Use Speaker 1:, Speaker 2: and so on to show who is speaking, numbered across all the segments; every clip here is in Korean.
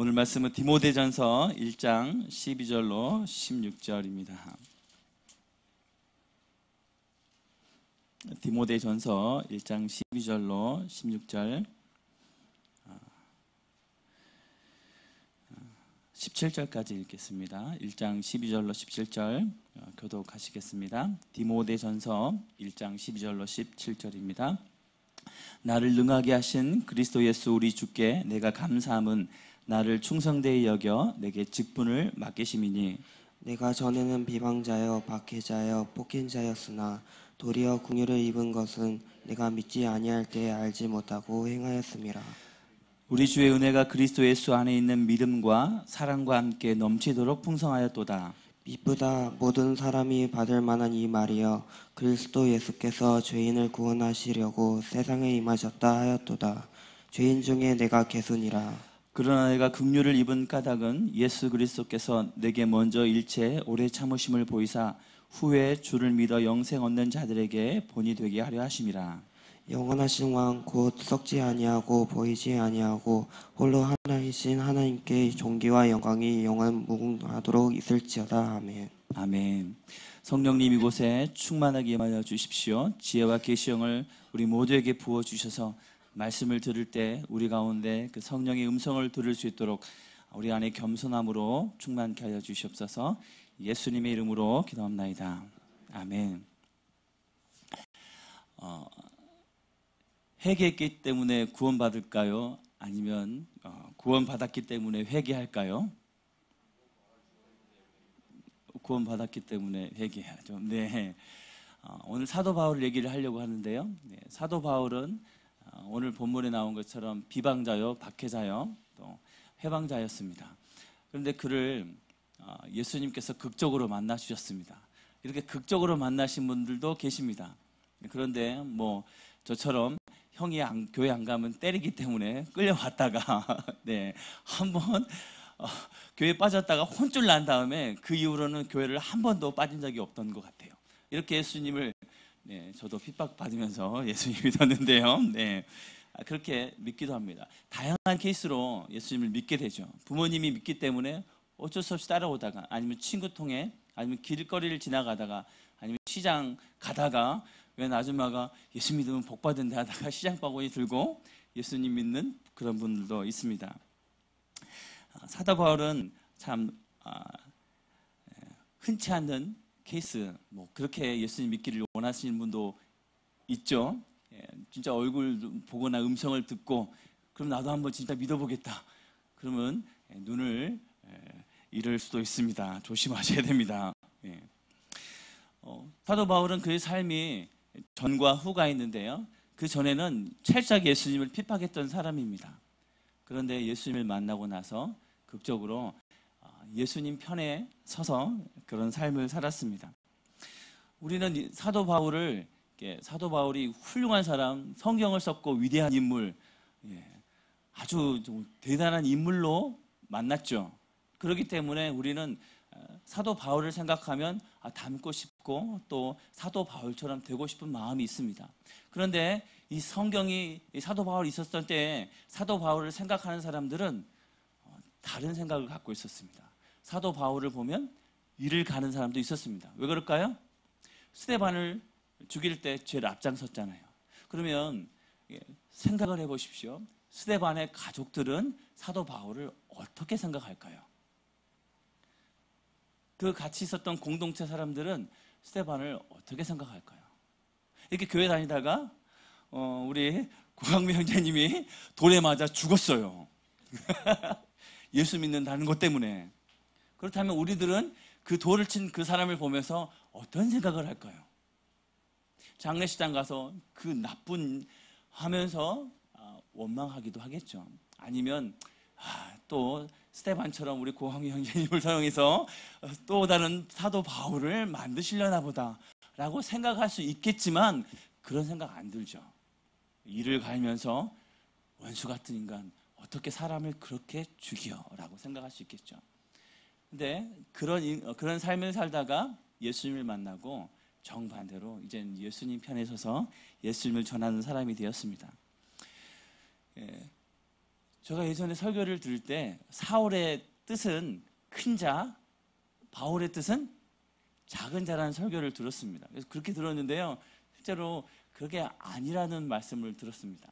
Speaker 1: 오늘 말씀은 디모데전서 1장 12절로 16절입니다. 디모데전서 1장 12절로 16절 17절까지 읽겠습니다. 1장 12절로 17절 교독하시겠습니다. 디모데전서 1장 12절로 17절입니다. 나를 능하게 하신 그리스도 예수 우리 주께 내가 감사함은 나를 충성되이 여겨 내게 직분을 맡기심이니
Speaker 2: 내가 전에는 비방자여 박해자여 폭행자였으나 도리어 긍휼을 입은 것은 내가 믿지 아니할 때에 알지 못하고 행하였음이라.
Speaker 1: 우리 주의 은혜가 그리스도 예수 안에 있는 믿음과 사랑과 함께 넘치도록 풍성하였도다.
Speaker 2: 이쁘다 모든 사람이 받을 만한 이 말이여 그리스도 예수께서 죄인을 구원하시려고 세상에 임하셨다 하였도다. 죄인 중에 내가 개순이라.
Speaker 1: 그러나 내가 긍휼을 입은 까닭은 예수 그리스도께서 내게 먼저 일체 오래 참으심을 보이사 후에 주를 믿어 영생 얻는 자들에게 본이 되게 하려 하심이라.
Speaker 2: 영원하신 왕 곧 썩지 아니하고 보이지 아니하고 홀로 하나이신 하나님께 존귀와 영광이 영원 무궁하도록 있을지어다. 아멘.
Speaker 1: 아멘. 성령님 이곳에 충만하게 임하여 주십시오. 지혜와 계시형을 우리 모두에게 부어 주셔서 말씀을 들을 때 우리 가운데 그 성령의 음성을 들을 수 있도록 우리 안에 겸손함으로 충만케 하여 주시옵소서. 예수님의 이름으로 기도합나이다. 아멘. 회개했기 때문에 구원받을까요? 아니면 구원받았기 때문에 회개할까요? 구원받았기 때문에 회개하죠. 네. 오늘 사도 바울 얘기를 하려고 하는데요. 네, 사도 바울은 오늘 본문에 나온 것처럼 비방자요, 박해자요, 또 해방자였습니다. 그런데 그를 예수님께서 극적으로 만나 주셨습니다. 이렇게 극적으로 만나신 분들도 계십니다. 그런데 뭐 저처럼 형이 교회 안 가면 때리기 때문에 끌려왔다가 네, 한번 교회에 빠졌다가 혼쭐 난 다음에 그 이후로는 교회를 한 번도 빠진 적이 없던 것 같아요. 이렇게 예수님을 네, 저도 핍박받으면서 예수님 믿었는데요. 네, 그렇게 믿기도 합니다. 다양한 케이스로 예수님을 믿게 되죠. 부모님이 믿기 때문에 어쩔 수 없이 따라오다가, 아니면 친구 통해, 아니면 길거리를 지나가다가, 아니면 시장 가다가 웬 아줌마가 예수 믿으면 복 받은다 하다가 시장 바구니 들고 예수님 믿는 그런 분들도 있습니다. 사도 바울은 참 흔치 않는 케이스, 뭐 그렇게 예수님 믿기를 원하시는 분도 있죠. 진짜 얼굴 보거나 음성을 듣고 그럼 나도 한번 진짜 믿어보겠다. 그러면 눈을 잃을 수도 있습니다. 조심하셔야 됩니다. 사도 바울은 그의 삶이 전과 후가 있는데요. 그 전에는 철저하게 예수님을 핍박했던 사람입니다. 그런데 예수님을 만나고 나서 극적으로 예수님 편에 서서 그런 삶을 살았습니다. 우리는 사도 바울이 훌륭한 사람, 성경을 썼고 위대한 인물, 아주 좀 대단한 인물로 만났죠. 그렇기 때문에 우리는 사도 바울을 생각하면 닮고 싶고 또 사도 바울처럼 되고 싶은 마음이 있습니다. 그런데 이 성경이 사도 바울이 있었을 때 사도 바울을 생각하는 사람들은 다른 생각을 갖고 있었습니다. 사도 바울을 보면 이를 가는 사람도 있었습니다. 왜 그럴까요? 스데반을 죽일 때 죄를 앞장섰잖아요. 그러면 생각을 해보십시오. 스데반의 가족들은 사도 바울을 어떻게 생각할까요? 그 같이 있었던 공동체 사람들은 스데반을 어떻게 생각할까요? 이렇게 교회 다니다가 우리 고강미 형제님이 돌에 맞아 죽었어요. 예수 믿는다는 것 때문에. 그렇다면 우리들은 그 돌을 친 그 사람을 보면서 어떤 생각을 할까요? 장례식장 가서 그 나쁜 하면서 원망하기도 하겠죠. 아니면 또 스데반처럼 우리 고항미 형제님을 사용해서 또 다른 사도 바울을 만드시려나 보다 라고 생각할 수 있겠지만 그런 생각 안 들죠. 이를 갈면서 원수 같은 인간 어떻게 사람을 그렇게 죽여 라고 생각할 수 있겠죠. 근데 그런 삶을 살다가 예수님을 만나고 정반대로 이젠 예수님 편에 서서 예수님을 전하는 사람이 되었습니다. 제가 예전에 설교를 들을 때 사울의 뜻은 큰 자, 바울의 뜻은 작은 자라는 설교를 들었습니다. 그래서 그렇게 들었는데요, 실제로 그게 아니라는 말씀을 들었습니다.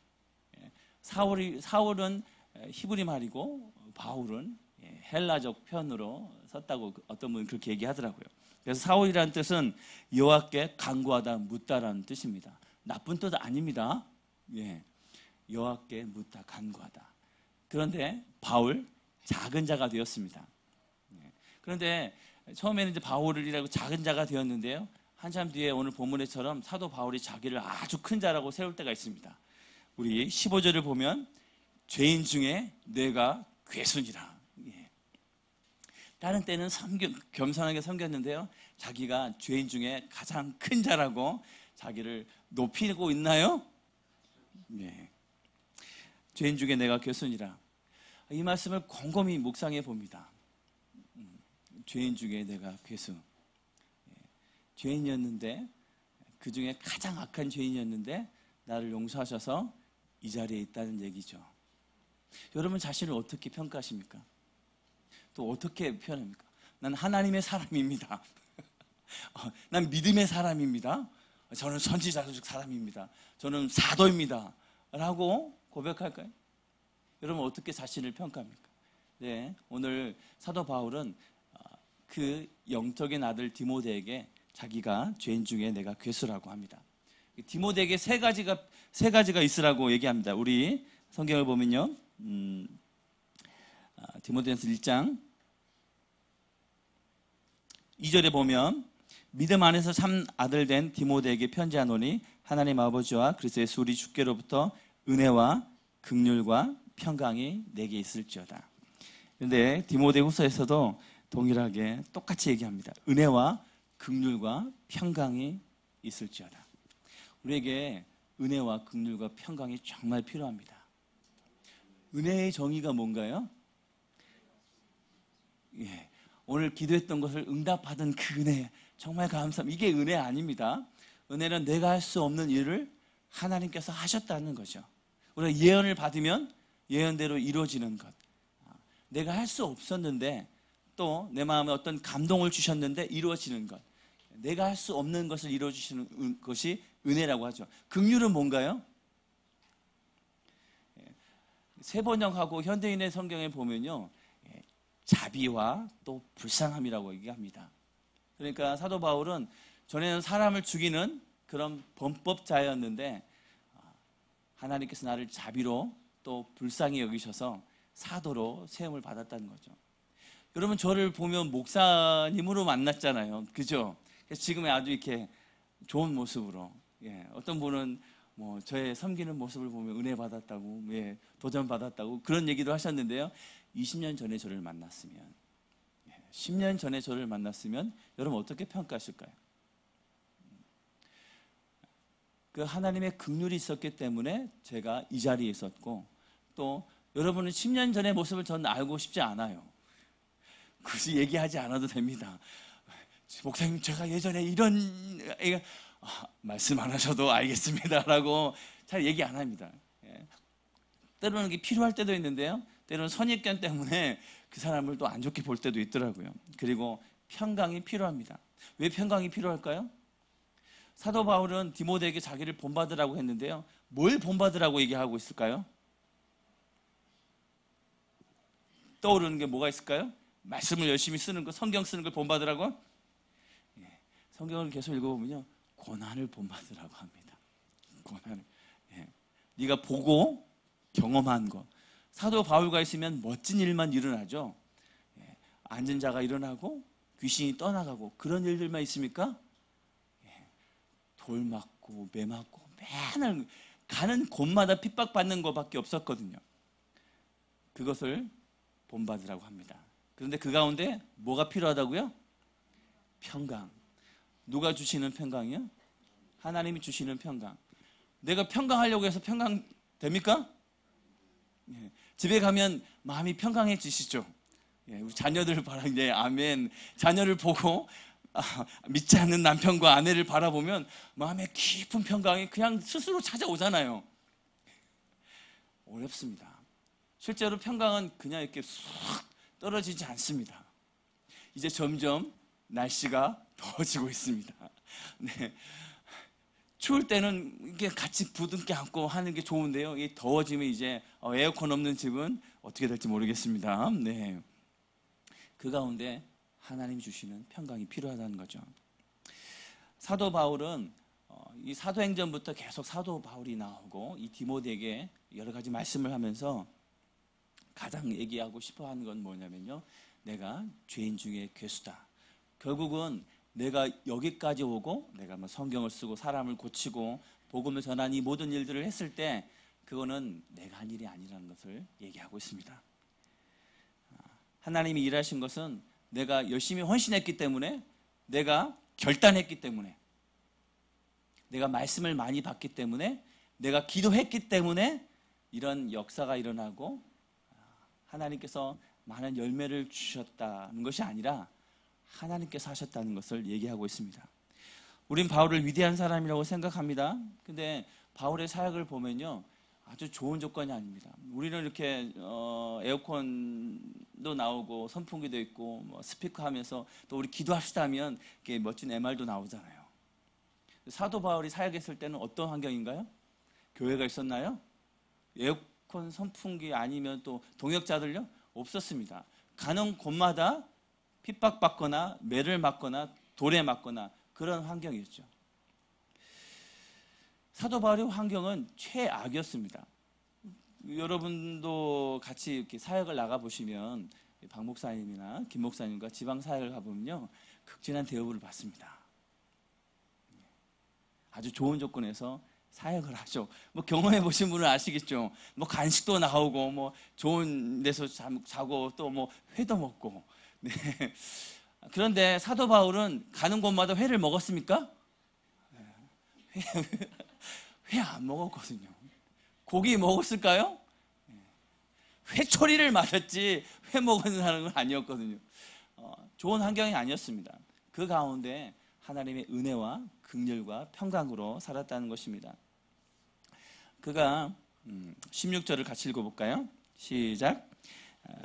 Speaker 1: 사울은 히브리 말이고 바울은 헬라적 편으로 섰다고 어떤 분은 그렇게 얘기하더라고요. 그래서 사울이라는 뜻은 여호와께 간구하다 묻다라는 뜻입니다. 나쁜 뜻 아닙니다. 여호와께 묻다 간구하다. 그런데 바울 작은 자가 되었습니다. 그런데 처음에는 이제 바울이라고 작은 자가 되었는데요, 한참 뒤에 오늘 본문에처럼 사도 바울이 자기를 아주 큰 자라고 세울 때가 있습니다. 우리 15절을 보면 죄인 중에 내가 괴순이라. 다른 때는 겸손하게 섬겼는데요, 자기가 죄인 중에 가장 큰 자라고 자기를 높이고 있나요? 네. 죄인 중에 내가 괴순이라. 이 말씀을 곰곰이 묵상해 봅니다. 죄인 중에 내가 괴수. 죄인이었는데, 그 중에 가장 악한 죄인이었는데 나를 용서하셔서 이 자리에 있다는 얘기죠. 여러분 자신을 어떻게 평가하십니까? 또 어떻게 표현합니까? 난 하나님의 사람입니다. 난 믿음의 사람입니다. 저는 선지자적 사람입니다. 저는 사도입니다. 라고 고백할까요? 여러분 어떻게 자신을 평가합니까? 네, 오늘 사도 바울은 그 영적인 아들 디모데에게 자기가 죄인 중에 내가 괴수라고 합니다. 디모데에게 세 가지가 있으라고 얘기합니다. 우리 성경을 보면요, 디모데전서 1장 2절에 보면 믿음 안에서 참 아들 된 디모데에게 편지하노니 하나님 아버지와 그리스도 예수 우리 주께로부터 은혜와 긍휼과 평강이 내게 있을지어다. 그런데 디모데후서에서도 동일하게 똑같이 얘기합니다. 은혜와 긍휼과 평강이 있을지어다. 우리에게 은혜와 긍휼과 평강이 정말 필요합니다. 은혜의 정의가 뭔가요? 오늘 기도했던 것을 응답받은 그 은혜, 정말 감사합니다. 이게 은혜 아닙니다. 은혜는 내가 할 수 없는 일을 하나님께서 하셨다는 거죠. 우리가 예언을 받으면 예언대로 이루어지는 것. 내가 할 수 없었는데 또 내 마음에 어떤 감동을 주셨는데 이루어지는 것. 내가 할 수 없는 것을 이루어주시는 것이 은혜라고 하죠. 긍휼은 뭔가요? 세번역하고 현대인의 성경에 보면요, 자비와 또 불쌍함이라고 얘기합니다. 그러니까 사도 바울은 전에는 사람을 죽이는 그런 범법자였는데 하나님께서 나를 자비로 또 불쌍히 여기셔서 사도로 세움을 받았다는 거죠. 여러분 저를 보면 목사님으로 만났잖아요. 그죠? 그래서 지금의 아주 이렇게 좋은 모습으로, 어떤 분은 뭐 저의 섬기는 모습을 보면 은혜 받았다고, 도전 받았다고 그런 얘기도 하셨는데요. 20년 전에 저를 만났으면, 10년 전에 저를 만났으면 여러분 어떻게 평가하실까요? 그 하나님의 긍휼이 있었기 때문에 제가 이 자리에 있었고, 또 여러분은 10년 전의 모습을 저는 알고 싶지 않아요. 굳이 얘기하지 않아도 됩니다. 목사님 제가 예전에 이런 말씀 안 하셔도 알겠습니다라고 잘 얘기 안 합니다. 때로는 그게 필요할 때도 있는데요, 때로는 선입견 때문에 그 사람을 또 안 좋게 볼 때도 있더라고요. 그리고 평강이 필요합니다. 왜 평강이 필요할까요? 사도 바울은 디모데에게 자기를 본받으라고 했는데요, 뭘 본받으라고 얘기하고 있을까요? 떠오르는 게 뭐가 있을까요? 말씀을 열심히 쓰는 거, 성경 쓰는 걸 본받으라고? 성경을 계속 읽어보면요, 고난을 본받으라고 합니다. 고난을. 네가 보고 경험한 것. 사도 바울과 있으면 멋진 일만 일어나죠. 앉은 자가 일어나고 귀신이 떠나가고 그런 일들만 있습니까? 돌 맞고 매 맞고 맨날 가는 곳마다 핍박받는 것밖에 없었거든요. 그것을 본받으라고 합니다. 그런데 그 가운데 뭐가 필요하다고요? 평강. 누가 주시는 평강이요? 하나님이 주시는 평강. 내가 평강하려고 해서 평강 됩니까? 집에 가면 마음이 평강해지시죠? 우리 자녀들을 바라는데, 아멘. 자녀를 보고 믿지 않는 남편과 아내를 바라보면 마음에 깊은 평강이 그냥 스스로 찾아오잖아요. 어렵습니다. 실제로 평강은 그냥 이렇게 쑥 떨어지지 않습니다. 이제 점점 날씨가 더워지고 있습니다. 네. 추울 때는 이게 같이 부둥켜 안고 하는 게 좋은데요. 이 더워지면 이제 에어컨 없는 집은 어떻게 될지 모르겠습니다. 네. 그 가운데 하나님 주시는 평강이 필요하다는 거죠. 사도 바울은 이 사도행전부터 계속 사도 바울이 나오고 이 디모데에게 여러 가지 말씀을 하면서 가장 얘기하고 싶어 하는 건 뭐냐면요. 내가 죄인 중에 괴수다. 결국은 내가 여기까지 오고 내가 뭐 성경을 쓰고 사람을 고치고 복음을 전한 이 모든 일들을 했을 때 그거는 내가 한 일이 아니라는 것을 얘기하고 있습니다. 하나님이 일하신 것은 내가 열심히 헌신했기 때문에, 내가 결단했기 때문에, 내가 말씀을 많이 받기 때문에, 내가 기도했기 때문에 이런 역사가 일어나고 하나님께서 많은 열매를 주셨다는 것이 아니라 하나님께서 하셨다는 것을 얘기하고 있습니다. 우린 바울을 위대한 사람이라고 생각합니다. 근데 바울의 사역을 보면요, 아주 좋은 조건이 아닙니다. 우리는 이렇게 에어컨도 나오고 선풍기도 있고 뭐 스피커 하면서 또 우리 기도합시다 하면 이렇게 멋진 MR도 나오잖아요. 사도 바울이 사역했을 때는 어떤 환경인가요? 교회가 있었나요? 에어컨, 선풍기 아니면 또 동역자들요? 없었습니다. 가는 곳마다 핍박받거나 매를 맞거나 돌에 맞거나 그런 환경이었죠. 사도 바울의 환경은 최악이었습니다. 여러분도 같이 이렇게 사역을 나가 보시면 박 목사님이나 김 목사님과 지방 사역을 가보면요, 극진한 대우를 받습니다. 아주 좋은 조건에서 사역을 하죠. 뭐 경험해 보신 분은 아시겠죠. 뭐 간식도 나오고 뭐 좋은 데서 자고 또 뭐 회도 먹고. 네. 그런데 사도 바울은 가는 곳마다 회를 먹었습니까? 회 안 먹었거든요. 고기 먹었을까요? 회초리를 맞았지 회 먹는 건 아니었거든요. 좋은 환경이 아니었습니다. 그 가운데 하나님의 은혜와 긍휼과 평강으로 살았다는 것입니다. 그가 16절을 같이 읽어볼까요? 시작.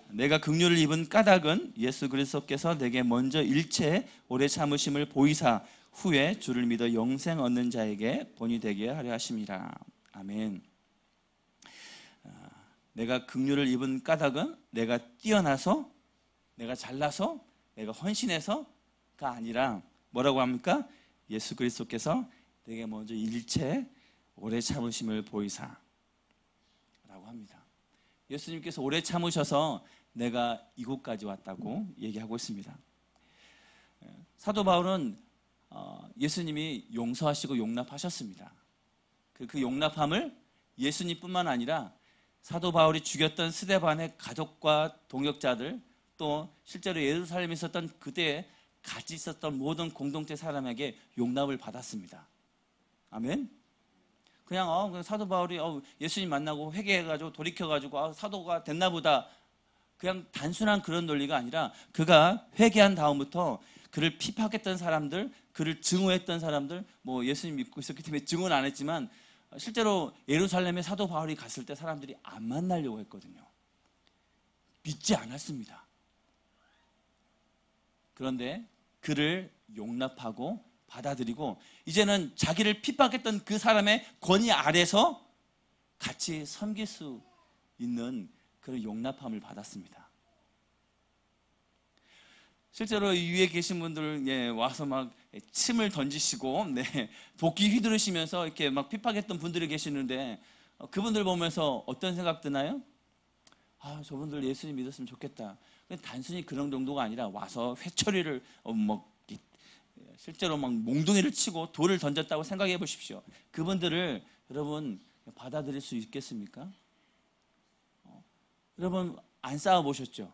Speaker 1: 내가 긍휼을 입은 까닭은 예수 그리스도께서 내게 먼저 일체 오래 참으심을 보이사 후에 주를 믿어 영생 얻는 자에게 본이 되게 하려 하심이라. 아멘. 내가 긍휼을 입은 까닭은 내가 뛰어나서, 내가 잘나서, 내가 헌신해서가 아니라 뭐라고 합니까? 예수 그리스도께서 내게 먼저 일체 오래 참으심을 보이사 라고 합니다. 예수님께서 오래 참으셔서 내가 이곳까지 왔다고 얘기하고 있습니다. 사도 바울은 예수님이 용서하시고 용납하셨습니다. 그 용납함을 예수님뿐만 아니라 사도 바울이 죽였던 스데반의 가족과 동역자들, 또 실제로 예루살렘에 있었던 그때 같이 있었던 모든 공동체 사람에게 용납을 받았습니다. 아멘. 그냥 사도 바울이 예수님 만나고 회개해가지고 돌이켜가지고 사도가 됐나 보다, 그냥 단순한 그런 논리가 아니라 그가 회개한 다음부터 그를 핍박했던 사람들, 그를 증오했던 사람들, 뭐 예수님 믿고 있었기 때문에 증오는 안 했지만 실제로 예루살렘에 사도 바울이 갔을 때 사람들이 안 만나려고 했거든요. 믿지 않았습니다. 그런데 그를 용납하고 받아들이고 이제는 자기를 핍박했던 그 사람의 권위 아래서 같이 섬길 수 있는 그런 용납함을 받았습니다. 실제로 이 위에 계신 분들 와서 막 침을 던지시고 도끼 휘두르시면서 이렇게 막 핍박했던 분들이 계시는데 그분들 보면서 어떤 생각 드나요? 저분들 예수님 믿었으면 좋겠다. 단순히 그런 정도가 아니라 와서 회초리를 실제로 막 몽둥이를 치고 돌을 던졌다고 생각해 보십시오. 그분들을 여러분 받아들일 수 있겠습니까? 여러분 안 싸워 보셨죠?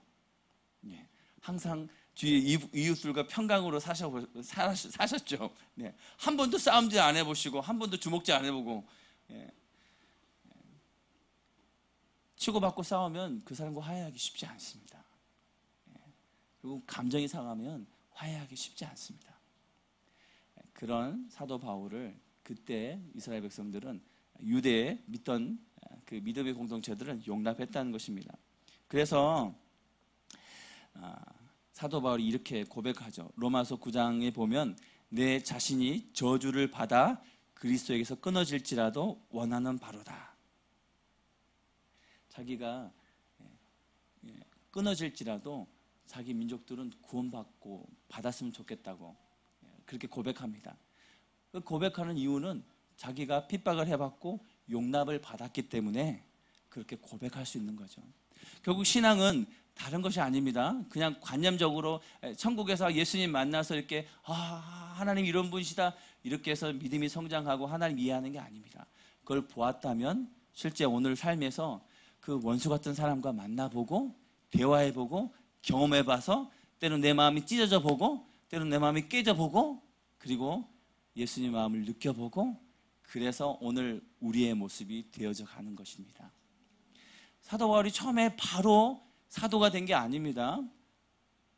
Speaker 1: 항상 뒤에 이웃들과 평강으로 사셨죠. 한 번도 싸움질 안 해보시고 한 번도 주먹질 안 해보고 치고받고 싸우면 그 사람과 화해하기 쉽지 않습니다. 그리고 감정이 상하면 화해하기 쉽지 않습니다. 그런 사도 바울을 그때 이스라엘 백성들은 유대에 믿던 그 믿음의 공동체들은 용납했다는 것입니다. 그래서 사도 바울이 이렇게 고백하죠. 로마서 9장에 보면 내 자신이 저주를 받아 그리스도에게서 끊어질지라도 원하는 바로다. 자기가 끊어질지라도 자기 민족들은 구원받고 받았으면 좋겠다고 그렇게 고백합니다. 그 고백하는 이유는 자기가 핍박을 해봤고 용납을 받았기 때문에 그렇게 고백할 수 있는 거죠. 결국 신앙은 다른 것이 아닙니다. 그냥 관념적으로 천국에서 예수님 만나서 이렇게 하나님 이런 분이시다 이렇게 해서 믿음이 성장하고 하나님 이해하는 게 아닙니다. 그걸 보았다면 실제 오늘 삶에서 그 원수 같은 사람과 만나보고 대화해보고 경험해봐서 때로는 내 마음이 찢어져 보고 때로는 내 마음이 깨져 보고 그리고 예수님 마음을 느껴보고 그래서 오늘 우리의 모습이 되어져 가는 것입니다. 사도 바울이 처음에 바로 사도가 된 게 아닙니다.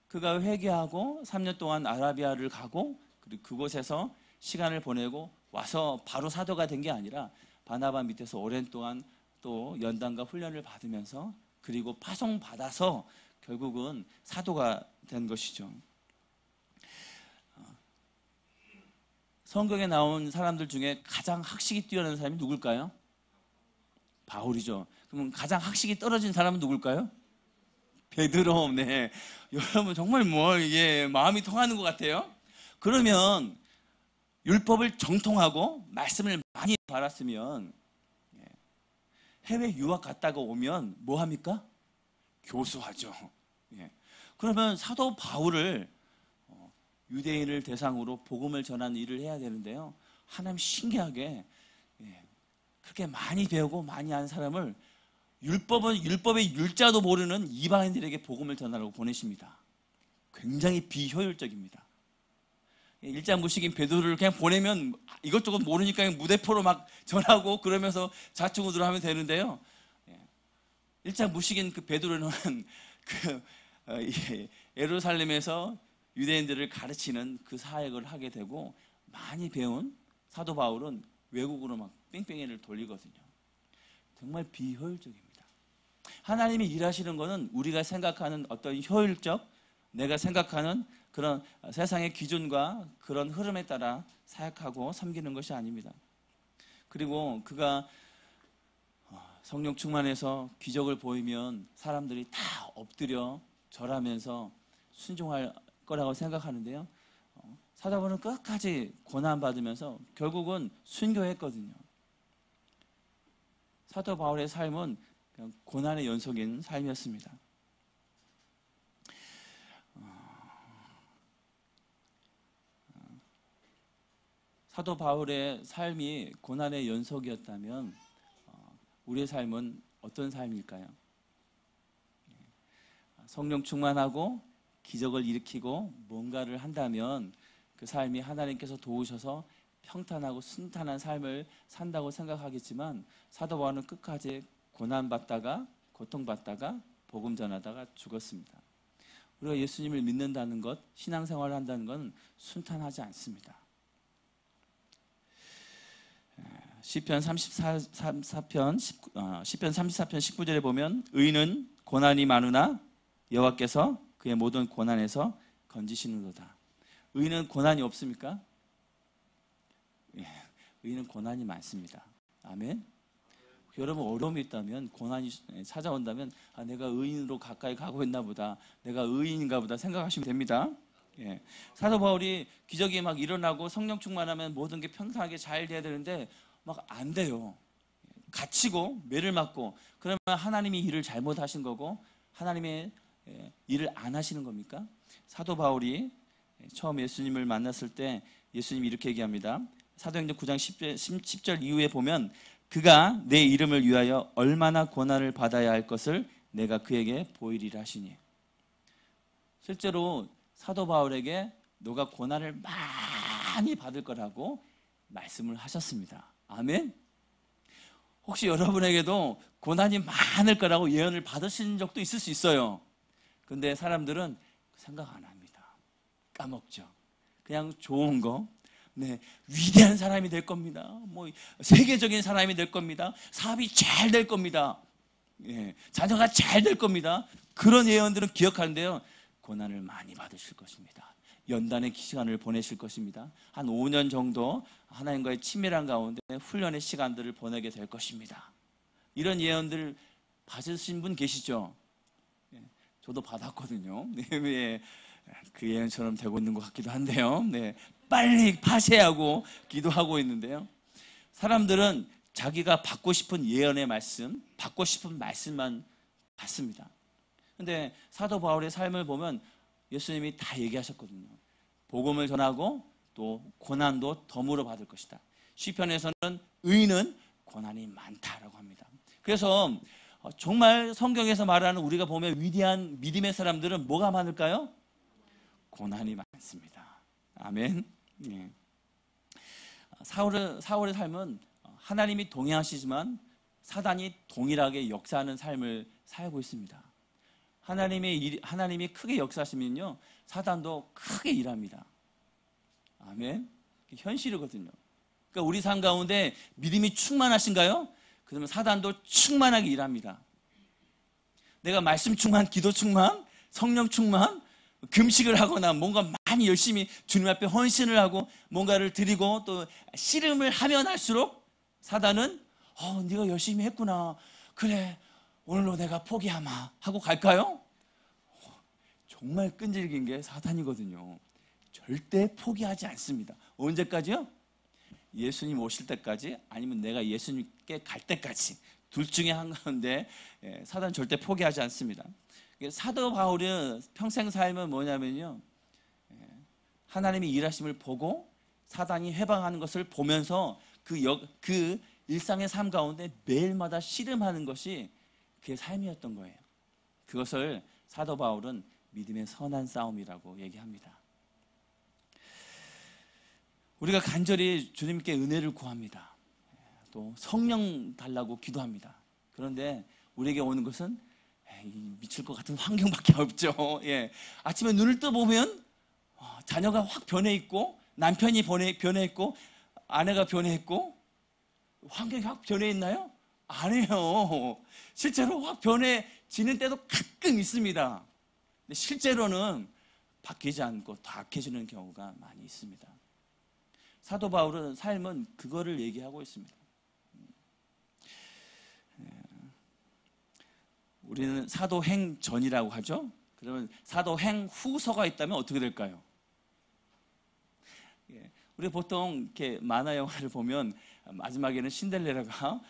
Speaker 1: 그가 회개하고 3년 동안 아라비아를 가고 그리고 그곳에서 시간을 보내고 와서 바로 사도가 된 게 아니라 바나바 밑에서 오랜 동안 또 연단과 훈련을 받으면서 그리고 파송받아서 결국은 사도가 된 것이죠. 성경에 나온 사람들 중에 가장 학식이 뛰어난 사람이 누굴까요? 바울이죠. 그러면 가장 학식이 떨어진 사람은 누굴까요? 베드로. 네. 여러분 정말 이게 마음이 통하는 것 같아요. 그러면 율법을 정통하고 말씀을 많이 받았으면 해외 유학 갔다가 오면 뭐 합니까? 교수하죠. 그러면 사도 바울을 유대인을 대상으로 복음을 전하는 일을 해야 되는데요. 하나님 신기하게 그렇게 많이 배우고 많이 아는 사람을 율법의 율자도 모르는 이방인들에게 복음을 전하라고 보내십니다. 굉장히 비효율적입니다. 일장무식인 베드로를 그냥 보내면 이것저것 모르니까 무대포로 막 전하고 그러면서 좌충우돌 하면 되는데요. 일장무식인 그 베드로는 예루살렘에서 유대인들을 가르치는 그 사역을 하게 되고 많이 배운 사도 바울은 외국으로 막 뺑뺑이를 돌리거든요. 정말 비효율적입니다. 하나님이 일하시는 것은 우리가 생각하는 어떤 효율적, 내가 생각하는 그런 세상의 기준과 그런 흐름에 따라 사역하고 섬기는 것이 아닙니다. 그리고 그가 성령 충만해서 기적을 보이면 사람들이 다 엎드려 절하면서 순종할 거라고 생각하는데요. 사도 바울은 끝까지 고난받으면서 결국은 순교했거든요. 사도 바울의 삶은 그냥 고난의 연속인 삶이었습니다. 사도 바울의 삶이 고난의 연속이었다면 우리의 삶은 어떤 삶일까요? 성령 충만하고 기적을 일으키고 뭔가를 한다면 그 삶이 하나님께서 도우셔서 평탄하고 순탄한 삶을 산다고 생각하겠지만 사도 바울은 끝까지 고난받다가 고통받다가 복음 전하다가 죽었습니다. 우리가 예수님을 믿는다는 것, 신앙생활을 한다는 건 순탄하지 않습니다. 시편 34편 19절에 보면 의인은 고난이 많으나 여호와께서 그의 모든 고난에서 건지시는도다. 의인은 고난이 없습니까? 의인은 고난이 많습니다. 아멘. 여러분 어려움이 있다면 고난이 찾아온다면 내가 의인으로 가까이 가고 있나 보다, 내가 의인인가 보다 생각하시면 됩니다. 사도 바울이 기적이 막 일어나고 성령 충만하면 모든 게 평탄하게 잘 돼야 되는데 막 안 돼요. 갇히고 매를 맞고 그러면 하나님이 일을 잘못하신 거고 하나님의 일을 안 하시는 겁니까? 사도 바울이 처음 예수님을 만났을 때 예수님이 이렇게 얘기합니다. 사도행전 9장 10절 이후에 보면 그가 내 이름을 위하여 얼마나 고난을 받아야 할 것을 내가 그에게 보이리라 하시니. 실제로 사도 바울에게 너가 고난을 많이 받을 거라고 말씀을 하셨습니다. 아멘. 혹시 여러분에게도 고난이 많을 거라고 예언을 받으신 적도 있을 수 있어요. 근데 사람들은 생각 안 합니다. 까먹죠. 그냥 좋은 거, 네, 위대한 사람이 될 겁니다. 뭐 세계적인 사람이 될 겁니다. 사업이 잘 될 겁니다. 예, 자녀가 잘 될 겁니다. 그런 예언들은 기억하는데요. 고난을 많이 받으실 것입니다. 연단의 시간을 보내실 것입니다. 한 5년 정도 하나님과의 친밀한 가운데 훈련의 시간들을 보내게 될 것입니다. 이런 예언들 받으신 분 계시죠? 예, 저도 받았거든요. 네, 그 예언처럼 되고 있는 것 같기도 한데요. 네, 빨리 파쇄하고 기도하고 있는데요. 사람들은 자기가 받고 싶은 예언의 말씀, 받고 싶은 말씀만 받습니다. 근데 사도 바울의 삶을 보면 예수님이 다 얘기하셨거든요. 복음을 전하고 또 고난도 덤으로 받을 것이다. 시편에서는 의인은 고난이 많다라고 합니다. 그래서 정말 성경에서 말하는 우리가 보면 위대한 믿음의 사람들은 뭐가 많을까요? 고난이 많습니다. 아멘. 예. 사울의 삶은 하나님이 동행하시지만 사단이 동일하게 역사하는 삶을 살고 있습니다. 하나님이 크게 역사하시면요, 사단도 크게 일합니다. 아멘. 현실이거든요. 그러니까 우리 삶 가운데 믿음이 충만하신가요? 그러면 사단도 충만하게 일합니다. 내가 말씀 충만, 기도 충만, 성령 충만, 금식을 하거나 뭔가 많이 열심히 주님 앞에 헌신을 하고 뭔가를 드리고 또 씨름을 하면 할수록 사단은 네가 열심히 했구나. 그래, 오늘로 내가 포기하마 하고 갈까요? 정말 끈질긴 게 사탄이거든요. 절대 포기하지 않습니다. 언제까지요? 예수님 오실 때까지, 아니면 내가 예수님께 갈 때까지, 둘 중에 한가운데 사단 절대 포기하지 않습니다. 사도 바울의 평생 삶은 뭐냐면요, 하나님이 일하심을 보고 사단이 해방하는 것을 보면서 그 일상의 삶 가운데 매일마다 씨름하는 것이 그의 삶이었던 거예요. 그것을 사도 바울은 믿음의 선한 싸움이라고 얘기합니다. 우리가 간절히 주님께 은혜를 구합니다. 또 성령 달라고 기도합니다. 그런데 우리에게 오는 것은 미칠 것 같은 환경밖에 없죠. 예. 아침에 눈을 떠보면 자녀가 확 변해 있고, 남편이 변해 있고, 아내가 변해 있고, 환경이 확 변해 있나요? 아니에요. 실제로 확 변해지는 때도 가끔 있습니다. 근데 실제로는 바뀌지 않고 더 악해지는 경우가 많이 있습니다. 사도 바울은 삶은 그거를 얘기하고 있습니다. 우리는 사도행 전이라고 하죠. 그러면 사도행 후서가 있다면 어떻게 될까요? 우리 보통 이렇게 만화 영화를 보면 마지막에는 신데렐라가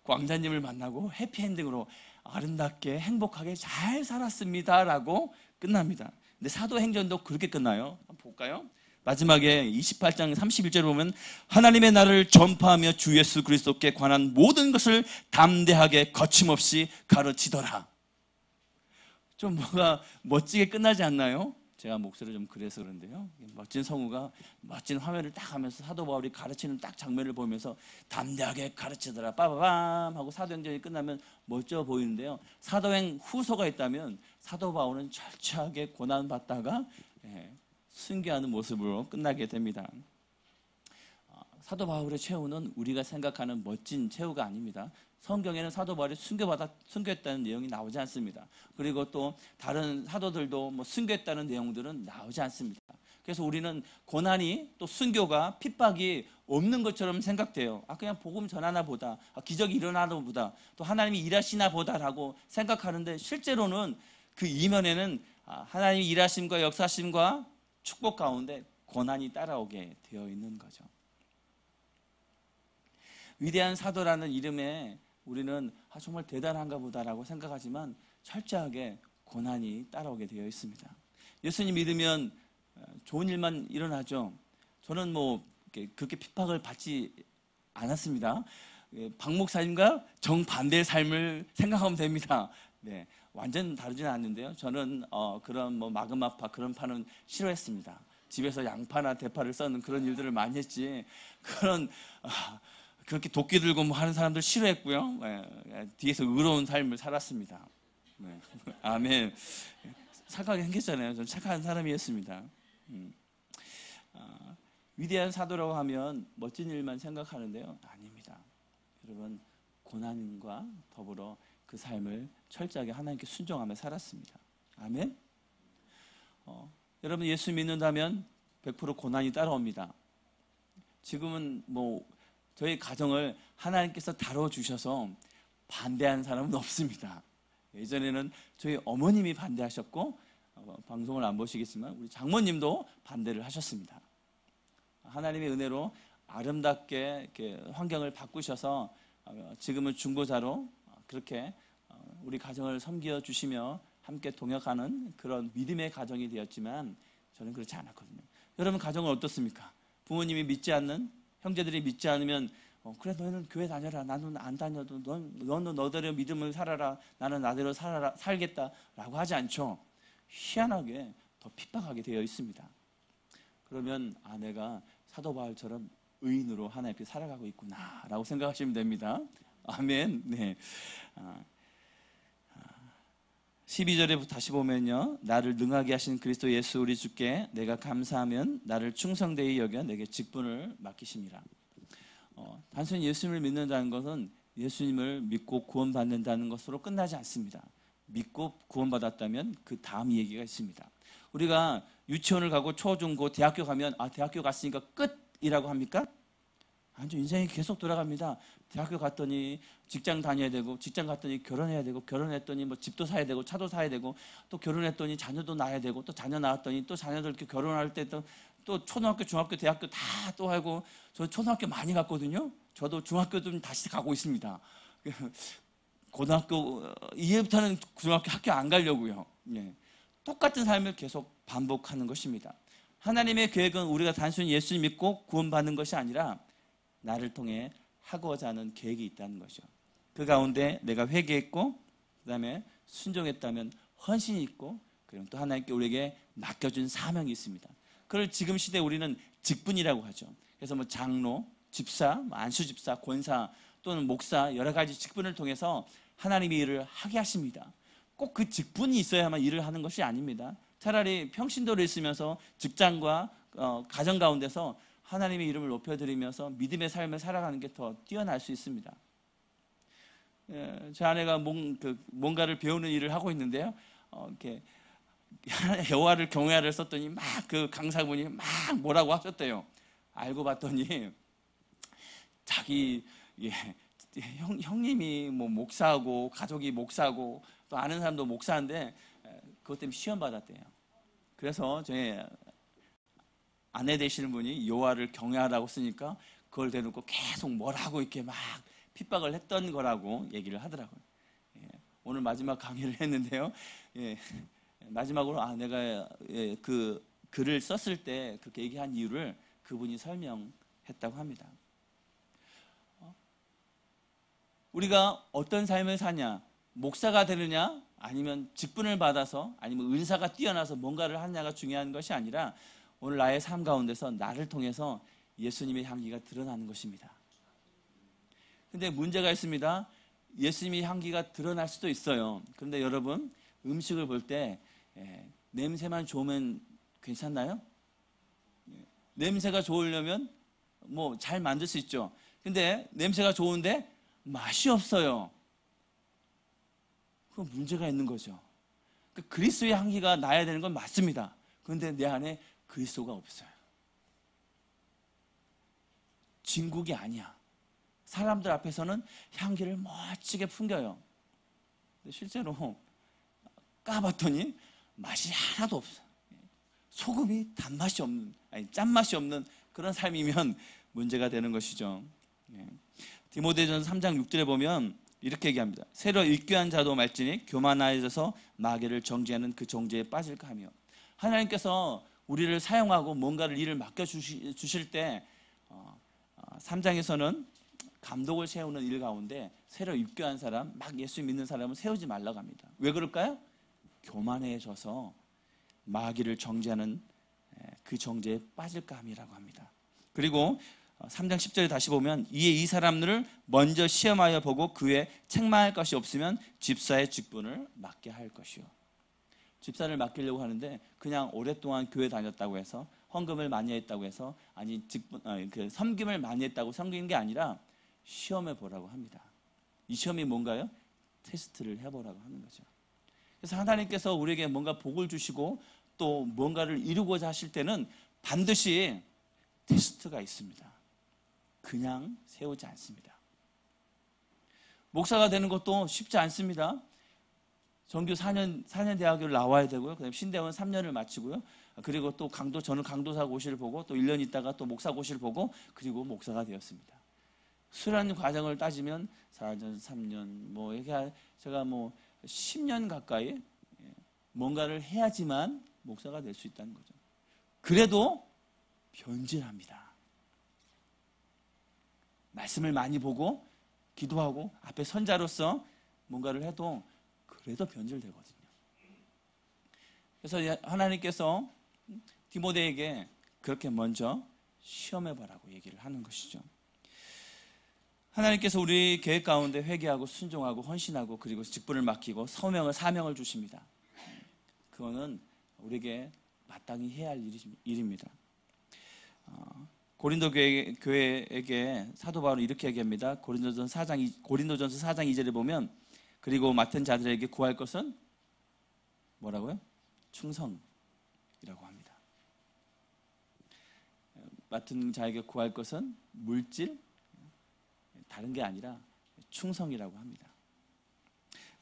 Speaker 1: 광자님을 만나고 해피엔딩으로 아름답게 행복하게 잘 살았습니다라고 끝납니다. 근데 사도행전도 그렇게 끝나요. 한번 볼까요? 마지막에 28장 31절에 보면 하나님의 나라를 전파하며 주 예수 그리스도께 관한 모든 것을 담대하게 거침없이 가르치더라. 좀 뭐가 멋지게 끝나지 않나요? 제가 목소리 좀 그래서 그런데요. 멋진 성우가 멋진 화면을 딱 하면서 사도 바울이 가르치는 딱 장면을 보면서 담대하게 가르치더라. 빠바밤 하고 사도행전이 끝나면 멋져 보이는데요. 사도행 후서가 있다면 사도 바울은 철저하게 고난받다가 순교하는 모습으로 끝나게 됩니다. 사도 바울의 최후는 우리가 생각하는 멋진 최후가 아닙니다. 성경에는 사도 바울이 순교했다는 내용이 나오지 않습니다. 그리고 또 다른 사도들도 순교했다는 내용들은 나오지 않습니다. 그래서 우리는 고난이 또 순교가 핍박이 없는 것처럼 생각돼요. 그냥 복음 전하나 보다, 기적이 일어나나 보다, 또 하나님이 일하시나 보다라고 생각하는데 실제로는 그 이면에는 하나님이 일하심과 역사심과 축복 가운데 고난이 따라오게 되어 있는 거죠. 위대한 사도라는 이름에 우리는 정말 대단한가 보다라고 생각하지만 철저하게 고난이 따라오게 되어 있습니다. 예수님 믿으면 좋은 일만 일어나죠. 저는 그렇게 핍박을 받지 않았습니다. 박 목사님과 정반대의 삶을 생각하면 됩니다. 네, 완전 다르지는 않는데요. 저는 그런 마그마파 그런 파는 싫어했습니다. 집에서 양파나 대파를 써는 그런 일들을 많이 했지. 그렇게 도끼 들고 하는 사람들 싫어했고요. 뒤에서 의로운 삶을 살았습니다. 네. 아멘. 착하게 생겼잖아요. 저는 착한 사람이었습니다. 위대한 사도라고 하면 멋진 일만 생각하는데요. 아닙니다. 여러분, 고난과 더불어 그 삶을 철저하게 하나님께 순종하며 살았습니다. 아멘. 여러분, 예수 믿는다면 100% 고난이 따라옵니다. 지금은 저희 가정을 하나님께서 다뤄주셔서 반대하는 사람은 없습니다. 예전에는 저희 어머님이 반대하셨고, 방송을 안 보시겠지만 우리 장모님도 반대를 하셨습니다. 하나님의 은혜로 아름답게 이렇게 환경을 바꾸셔서 지금은 중보자로 그렇게 우리 가정을 섬겨 주시며 함께 동역하는 그런 믿음의 가정이 되었지만, 저는 그렇지 않았거든요. 여러분, 가정은 어떻습니까? 부모님이 믿지 않는, 형제들이 믿지 않으면 그래, 너는 교회 다녀라, 나는 안 다녀도 너는 너대로 믿음을 살아라, 나는 나대로 살겠다라고 하지 않죠. 희한하게 더 핍박하게 되어 있습니다. 그러면 내가 사도 바울처럼 의인으로 하나님 앞에 살아가고 있구나라고 생각하시면 됩니다. 아멘. 네. 12절에 다시 보면요, 나를 능하게 하신 그리스도 예수 우리 주께 내가 감사하면 나를 충성되이 여겨 내게 직분을 맡기심이라. 단순히 예수님을 믿는다는 것은 예수님을 믿고 구원받는다는 것으로 끝나지 않습니다. 믿고 구원받았다면 그 다음 얘기가 있습니다. 우리가 유치원을 가고 초, 중, 고, 대학교 가면 대학교 갔으니까 끝이라고 합니까? 아니죠. 인생이 계속 돌아갑니다. 대학교 갔더니 직장 다녀야 되고, 직장 갔더니 결혼해야 되고, 결혼했더니 집도 사야 되고, 차도 사야 되고, 또 결혼했더니 자녀도 낳아야 되고, 또 자녀 낳았더니 또 자녀들 이렇게 결혼할 때 또 초등학교, 중학교, 대학교 다 또 하고, 저 초등학교 많이 갔거든요. 저도 중학교 좀 다시 가고 있습니다. 고등학교 이제부터는 중학교 학교 안 가려고요. 예. 똑같은 삶을 계속 반복하는 것입니다. 하나님의 계획은 우리가 단순히 예수 믿고 구원받는 것이 아니라 나를 통해 하고자 하는 계획이 있다는 것이죠. 그 가운데 내가 회개했고, 그 다음에 순종했다면 헌신이 있고, 그리고 또 하나님께 우리에게 맡겨준 사명이 있습니다. 그걸 지금 시대에 우리는 직분이라고 하죠. 그래서 장로, 집사, 안수집사, 권사 또는 목사, 여러 가지 직분을 통해서 하나님이 일을 하게 하십니다. 꼭 그 직분이 있어야만 일을 하는 것이 아닙니다. 차라리 평신도를 있으면서 직장과 가정 가운데서 하나님의 이름을 높여드리면서 믿음의 삶을 살아가는 게 더 뛰어날 수 있습니다. 제 아내가 뭔가를 배우는 일을 하고 있는데요. 이렇게 여호와를 경외하를 썼더니 막 그 강사분이 막 뭐라고 하셨대요. 알고 봤더니 자기 형님이 목사하고 가족이 목사고 또 아는 사람도 목사인데 그것 때문에 시험 받았대요. 그래서 저희 아내 되시는 분이 여호와를 경외하라고 쓰니까 그걸 대놓고 계속 뭐라고 이렇게 막 핍박을 했던 거라고 얘기를 하더라고요. 오늘 마지막 강의를 했는데요. 마지막으로 내가 그 글을 썼을 때 그렇게 얘기한 이유를 그분이 설명했다고 합니다. 우리가 어떤 삶을 사냐, 목사가 되느냐, 아니면 직분을 받아서, 아니면 은사가 뛰어나서 뭔가를 하느냐가 중요한 것이 아니라 오늘 나의 삶 가운데서 나를 통해서 예수님의 향기가 드러나는 것입니다. 근데 문제가 있습니다. 예수님의 향기가 드러날 수도 있어요. 그런데 여러분, 음식을 볼 때 냄새만 좋으면 괜찮나요? 냄새가 좋으려면 잘 만들 수 있죠. 근데 냄새가 좋은데 맛이 없어요. 그건 문제가 있는 거죠. 그리스도의 향기가 나야 되는 건 맞습니다. 그런데 내 안에 그리스도가 없어요. 진국이 아니야. 사람들 앞에서는 향기를 멋지게 풍겨요. 근데 실제로 까봤더니 맛이 하나도 없어. 소금이 단맛이 없는, 짠맛이 없는 그런 삶이면 문제가 되는 것이죠. 디모데전서 3장 6절에 보면 이렇게 얘기합니다. 새로 일교한 자도 말지니 교만하여져서 마귀를 정죄하는 그 정죄에 빠질까 하며. 하나님께서 우리를 사용하고 뭔가를 일을 맡겨주실 때 3장에서는 감독을 세우는 일 가운데 새로 입교한 사람, 막 예수 믿는 사람은 세우지 말라고 합니다. 왜 그럴까요? 교만해져서 마귀를 정죄하는 그 정죄에 빠질까 함이라고 합니다. 그리고 3장 10절에 다시 보면 이에 이 사람들을 먼저 시험하여 보고 그 외에 책망할 것이 없으면 집사의 직분을 맡게 할 것이요. 집사를 맡기려고 하는데 그냥 오랫동안 교회 다녔다고 해서 헌금을 많이 했다고 해서 그 섬김을 많이 했다고 섬기는 게 아니라 시험해 보라고 합니다. 이 시험이 뭔가요? 테스트를 해보라고 하는 거죠. 그래서 하나님께서 우리에게 뭔가 복을 주시고 또 뭔가를 이루고자 하실 때는 반드시 테스트가 있습니다. 그냥 세우지 않습니다. 목사가 되는 것도 쉽지 않습니다. 정규 4년 대학교를 나와야 되고요. 그다음에 신대원 3년을 마치고요. 그리고 또 저는 강도사 고시를 보고 또 1년 있다가 또 목사 고시를 보고 그리고 목사가 되었습니다. 수련 과정을 따지면 4년, 3년 뭐 이렇게 제가 뭐 10년 가까이 뭔가를 해야지만 목사가 될 수 있다는 거죠. 그래도 변질합니다. 말씀을 많이 보고 기도하고 앞에 선자로서 뭔가를 해도 그래도 변질되거든요. 그래서 하나님께서 디모데에게 그렇게 먼저 시험해보라고 얘기를 하는 것이죠. 하나님께서 우리 계획 가운데 회개하고 순종하고 헌신하고 그리고 직분을 맡기고 사명을 주십니다. 그거는 우리에게 마땅히 해야 할 일입니다. 고린도 교회에게 사도 바울은 이렇게 얘기합니다. 고린도전서 4장 2절에 보면 그리고 맡은 자들에게 구할 것은 뭐라고요? 충성이라고 합니다. 맡은 자에게 구할 것은 물질, 다른 게 아니라 충성이라고 합니다.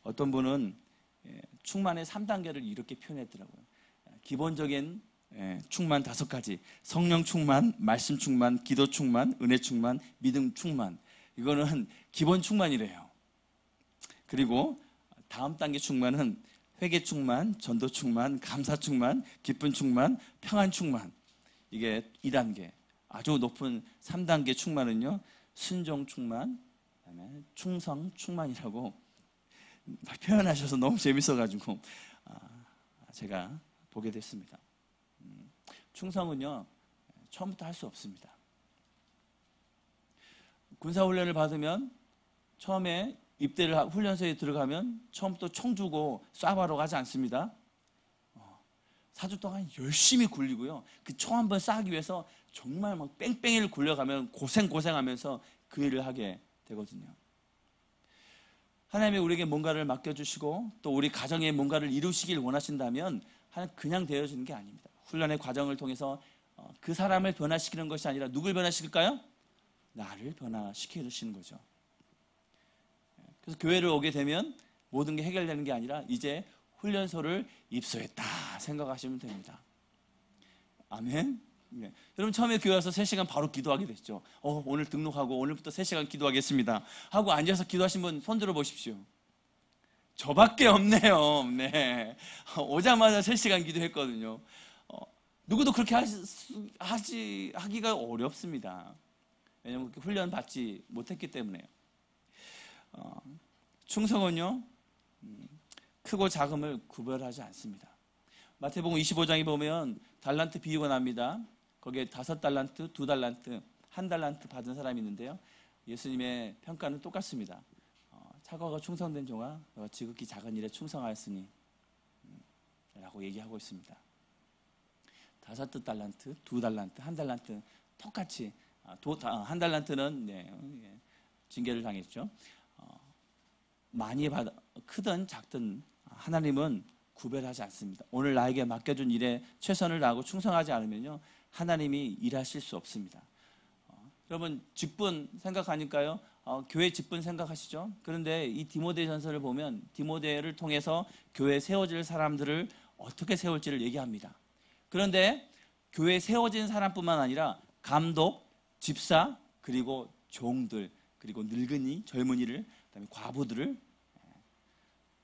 Speaker 1: 어떤 분은 충만의 3단계를 이렇게 표현했더라고요. 기본적인 충만 5가지. 성령 충만, 말씀 충만, 기도 충만, 은혜 충만, 믿음 충만. 이거는 기본 충만이래요. 그리고 다음 단계 충만은 회개 충만, 전도 충만, 감사 충만, 기쁨 충만, 평안 충만. 이게 2단계. 아주 높은 3단계 충만은요. 순종 충만, 그다음에 충성 충만이라고 표현하셔서 너무 재밌어가지고 제가 보게 됐습니다. 충성은요 처음부터 할 수 없습니다. 군사훈련을 받으면 처음에 훈련소에 들어가면 처음부터 총 주고 쏴바로 가지 않습니다. 4주 동안 열심히 굴리고요. 그 총 한 번 쏴기 위해서 정말 막 뺑뺑이를 굴려가면 고생하면서 그 일을 하게 되거든요. 하나님이 우리에게 뭔가를 맡겨주시고 또 우리 가정에 뭔가를 이루시길 원하신다면 그냥 되어지는 게 아닙니다. 훈련의 과정을 통해서 그 사람을 변화시키는 것이 아니라 누굴 변화시킬까요? 나를 변화시키시는 거죠. 그래서 교회를 오게 되면 모든 게 해결되는 게 아니라 이제 훈련소를 입소했다 생각하시면 됩니다. 아멘. 네. 여러분 처음에 교회 와서 3시간 바로 기도하게 됐죠. 오늘 등록하고 오늘부터 3시간 기도하겠습니다 하고 앉아서 기도하신 분 손 들어 보십시오. 저밖에 없네요. 네. 오자마자 3시간 기도했거든요. 누구도 그렇게 하기가 어렵습니다. 왜냐하면 훈련 받지 못했기 때문에요. 충성은요 크고 작음을 구별하지 않습니다. 마태복음 25장에 보면 달란트 비유가 납니다. 거기에 5달란트, 2달란트, 1달란트 받은 사람이 있는데요. 예수님의 평가는 똑같습니다. 착하고 충성된 종아, 너가 지극히 작은 일에 충성하였으니 라고 얘기하고 있습니다. 5달란트, 2달란트, 1달란트 똑같이 1달란트는 징계를 당했죠. 많이 크든 작든 하나님은 구별하지 않습니다. 오늘 나에게 맡겨준 일에 최선을 다하고 충성하지 않으면요 하나님이 일하실 수 없습니다. 여러분 직분 생각하니까요 교회 직분 생각하시죠? 그런데 이 디모데전서를 보면 디모데를 통해서 교회에 세워질 사람들을 어떻게 세울지를 얘기합니다. 그런데 교회에 세워진 사람뿐만 아니라 감독, 집사, 그리고 종들, 그리고 늙은이, 젊은이를, 그다음에 과부들을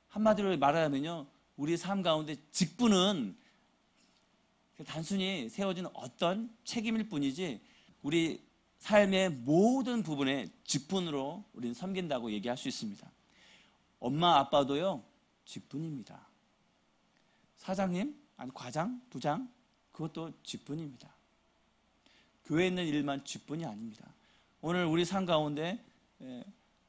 Speaker 1: 한마디로 말하자면요 우리 삶 가운데 직분은 단순히 세워진 어떤 책임일 뿐이지 우리 삶의 모든 부분에 직분으로 우리는 섬긴다고 얘기할 수 있습니다. 엄마 아빠도요 직분입니다. 사장님, 아니 과장, 부장 그것도 직분입니다. 교회에 있는 일만 직분이 아닙니다. 오늘 우리 삶 가운데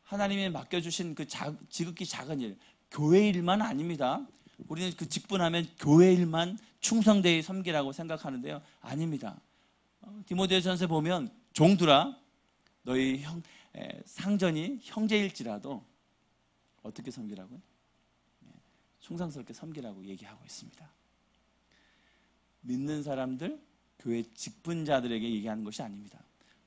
Speaker 1: 하나님이 맡겨주신 그 지극히 작은 일, 교회 일만 아닙니다. 우리는 그 직분하면 교회 일만 충성되이 섬기라고 생각하는데요. 아닙니다. 디모데전서에 보면 종들아 너희 상전이 형제일지라도 어떻게 섬기라고요? 충성스럽게 섬기라고 얘기하고 있습니다. 믿는 사람들, 교회 직분자들에게 얘기하는 것이 아닙니다.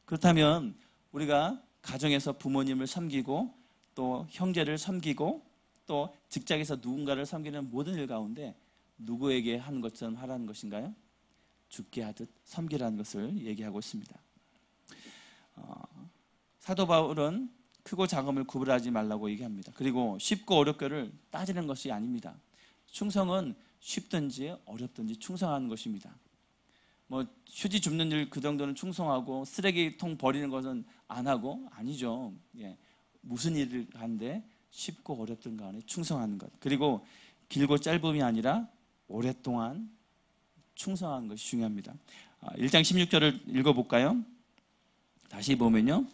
Speaker 1: 그렇다면 우리가 가정에서 부모님을 섬기고 또 형제를 섬기고 또 직장에서 누군가를 섬기는 모든 일 가운데 누구에게 하는 것처럼 하라는 것인가요? 죽게 하듯 섬기라는 것을 얘기하고 있습니다. 사도 바울은 크고 작음을 구분하지 말라고 얘기합니다. 그리고 쉽고 어렵고를 따지는 것이 아닙니다. 충성은 쉽든지 어렵든지 충성하는 것입니다. 뭐 휴지 줍는 일 그 정도는 충성하고 쓰레기통 버리는 것은 안 하고 아니죠. 예. 무슨 일을 하는데 쉽고 어렵든 간에 충성하는 것. 그리고 길고 짧음이 아니라 오랫동안 충성하는 것이 중요합니다. 1장 16절을 읽어볼까요? 다시 보면요.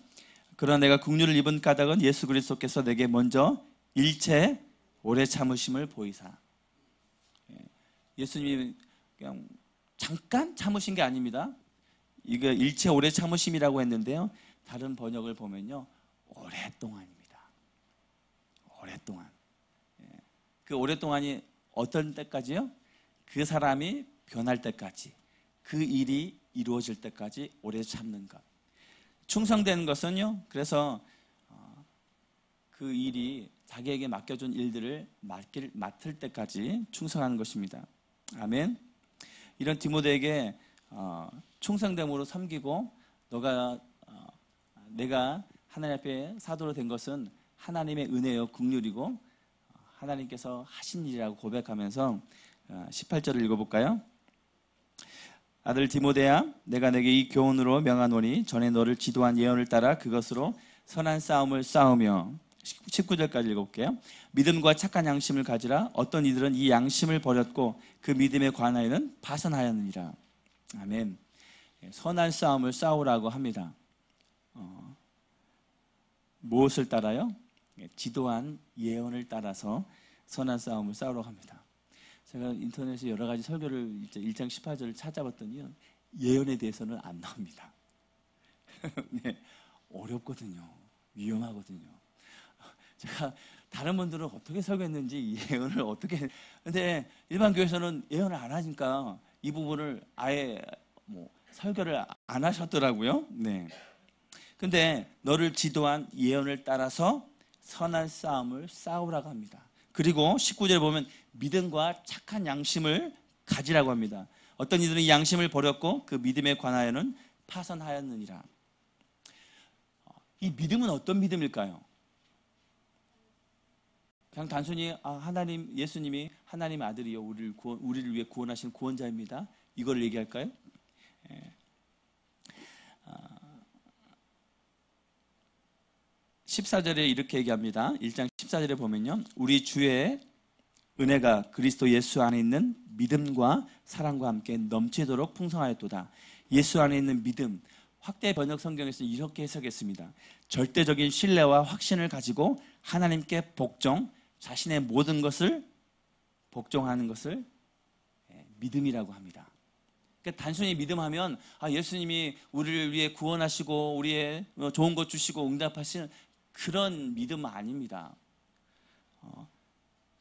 Speaker 1: 그러나 내가 긍휼을 입은 까닭은 예수 그리스도께서 내게 먼저 일체 오래 참으심을 보이사. 예수님이 그냥 잠깐 참으신 게 아닙니다. 이거 일체 오래 참으심이라고 했는데요. 다른 번역을 보면요. 오랫동안입니다. 오랫동안. 그 오랫동안이 어떤 때까지요? 그 사람이 변할 때까지, 그 일이 이루어질 때까지 오래 참는 것. 충성되는 것은요. 그래서 그 일이 자기에게 맡겨준 일들을 맡을 때까지 충성하는 것입니다. 아멘. 이런 디모데에게 충성됨으로 섬기고 내가 하나님 앞에 사도로 된 것은 하나님의 은혜요 긍휼이고 하나님께서 하신 일이라고 고백하면서 18절을 읽어볼까요? 아들 디모데야 내가 내게 이 교훈으로 명하노니 전에 너를 지도한 예언을 따라 그것으로 선한 싸움을 싸우며 19절까지 읽어볼게요. 믿음과 착한 양심을 가지라. 어떤 이들은 이 양심을 버렸고 그 믿음에 관하여는 파선하였느니라. 아멘. 선한 싸움을 싸우라고 합니다. 무엇을 따라요? 지도한 예언을 따라서 선한 싸움을 싸우라고 합니다. 제가 인터넷에 여러 가지 설교를 1장 18절을 찾아봤더니 예언에 대해서는 안 나옵니다. 네, 어렵거든요. 위험하거든요. 제가 다른 분들은 어떻게 설교했는지 예언을 어떻게 근데 일반 교회에서는 예언을 안 하니까 이 부분을 아예 설교를 안 하셨더라고요. 네. 근데 너를 지도한 예언을 따라서 선한 싸움을 싸우라고 합니다. 그리고 19절에 보면 믿음과 착한 양심을 가지라고 합니다. 어떤 이들은 이 양심을 버렸고 그 믿음에 관하여는 파선하였느니라. 이 믿음은 어떤 믿음일까요? 그냥 단순히 하나님 예수님이 하나님의 아들이요 우리를 위해 구원하신 구원자입니다. 이걸 얘기할까요? 14절에 이렇게 얘기합니다. 1장 14절에 보면요. 우리 주의 은혜가 그리스도 예수 안에 있는 믿음과 사랑과 함께 넘치도록 풍성하였도다. 예수 안에 있는 믿음, 확대 번역 성경에서 이렇게 해석했습니다. 절대적인 신뢰와 확신을 가지고 하나님께 복종, 자신의 모든 것을 복종하는 것을 믿음이라고 합니다. 그러니까 단순히 믿음하면 예수님이 우리를 위해 구원하시고 우리의 좋은 것 주시고 응답하시는 그런 믿음은 아닙니다.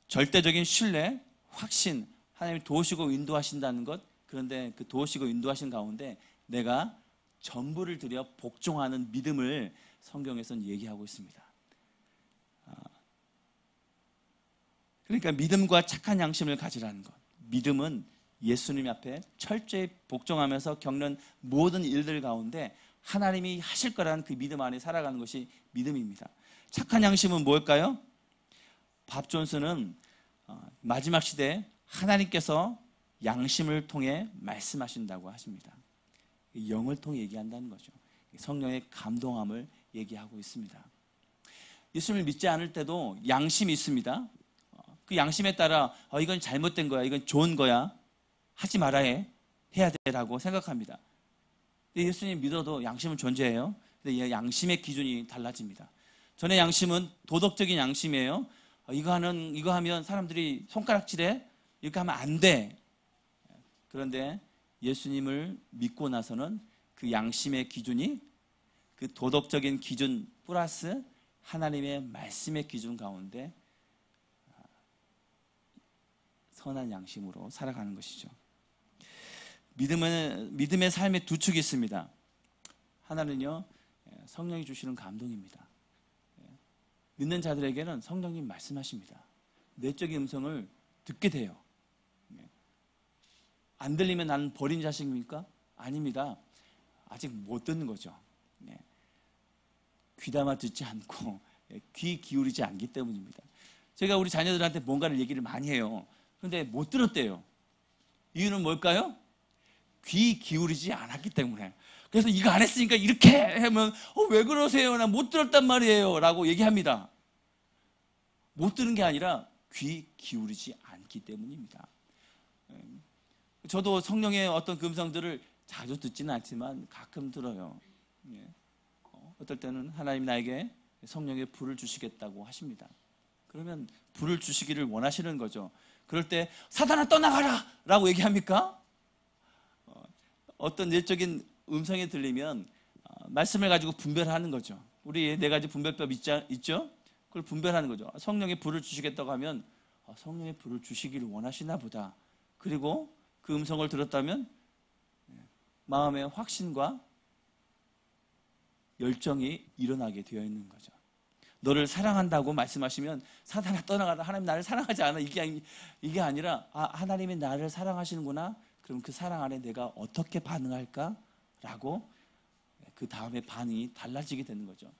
Speaker 1: 절대적인 신뢰, 확신, 하나님이 도우시고 인도하신다는 것. 그런데 그 도우시고 인도하신 가운데 내가 전부를 들여 복종하는 믿음을 성경에서는 얘기하고 있습니다. 그러니까 믿음과 착한 양심을 가지라는 것. 믿음은 예수님 앞에 철저히 복종하면서 겪는 모든 일들 가운데 하나님이 하실 거라는 그 믿음 안에 살아가는 것이 믿음입니다. 착한 양심은 뭘까요? 밥 존스는 마지막 시대에 하나님께서 양심을 통해 말씀하신다고 하십니다. 영을 통해 얘기한다는 거죠. 성령의 감동함을 얘기하고 있습니다. 예수님을 믿지 않을 때도 양심이 있습니다. 그 양심에 따라 이건 잘못된 거야, 이건 좋은 거야, 하지 말아야 해야 되라고 생각합니다. 근데 예수님 믿어도 양심은 존재해요. 근데 양심의 기준이 달라집니다. 전의 양심은 도덕적인 양심이에요. 이거 하면 사람들이 손가락질해, 이렇게 하면 안 돼. 그런데 예수님을 믿고 나서는 그 양심의 기준이 그 도덕적인 기준 플러스 하나님의 말씀의 기준 가운데 선한 양심으로 살아가는 것이죠. 믿음의 삶의 두 축이 있습니다. 하나는요, 성령이 주시는 감동입니다. 믿는 자들에게는 성령님 말씀하십니다. 내적인 음성을 듣게 돼요. 안 들리면 나는 버린 자식입니까? 아닙니다. 아직 못 듣는 거죠. 귀담아 듣지 않고 귀 기울이지 않기 때문입니다. 제가 우리 자녀들한테 뭔가를 얘기를 많이 해요. 그런데 못 들었대요. 이유는 뭘까요? 귀 기울이지 않았기 때문에. 그래서 이거 안 했으니까 이렇게 하면 왜 그러세요? 나 못 들었단 말이에요 라고 얘기합니다. 못 들은 게 아니라 귀 기울이지 않기 때문입니다. 저도 성령의 어떤 그 음성들을 자주 듣지는 않지만 가끔 들어요. 어떨 때는 하나님 나에게 성령의 불을 주시겠다고 하십니다. 그러면 불을 주시기를 원하시는 거죠. 그럴 때 사단아 떠나가라 라고 얘기합니까? 어떤 내적인 음성이 들리면 말씀을 가지고 분별하는 거죠. 우리 네 가지 분별법 있죠? 그걸 분별하는 거죠. 성령의 불을 주시겠다고 하면 성령의 불을 주시기를 원하시나 보다. 그리고 그 음성을 들었다면 마음의 확신과 열정이 일어나게 되어 있는 거죠. 너를 사랑한다고 말씀하시면 사단아 떠나가라. 하나님 나를 사랑하지 않아. 이게 아니라 하나님이 나를 사랑하시는구나. 그럼 그 사랑 안에 내가 어떻게 반응할까라고 그 다음에 반응이 달라지게 되는 거죠.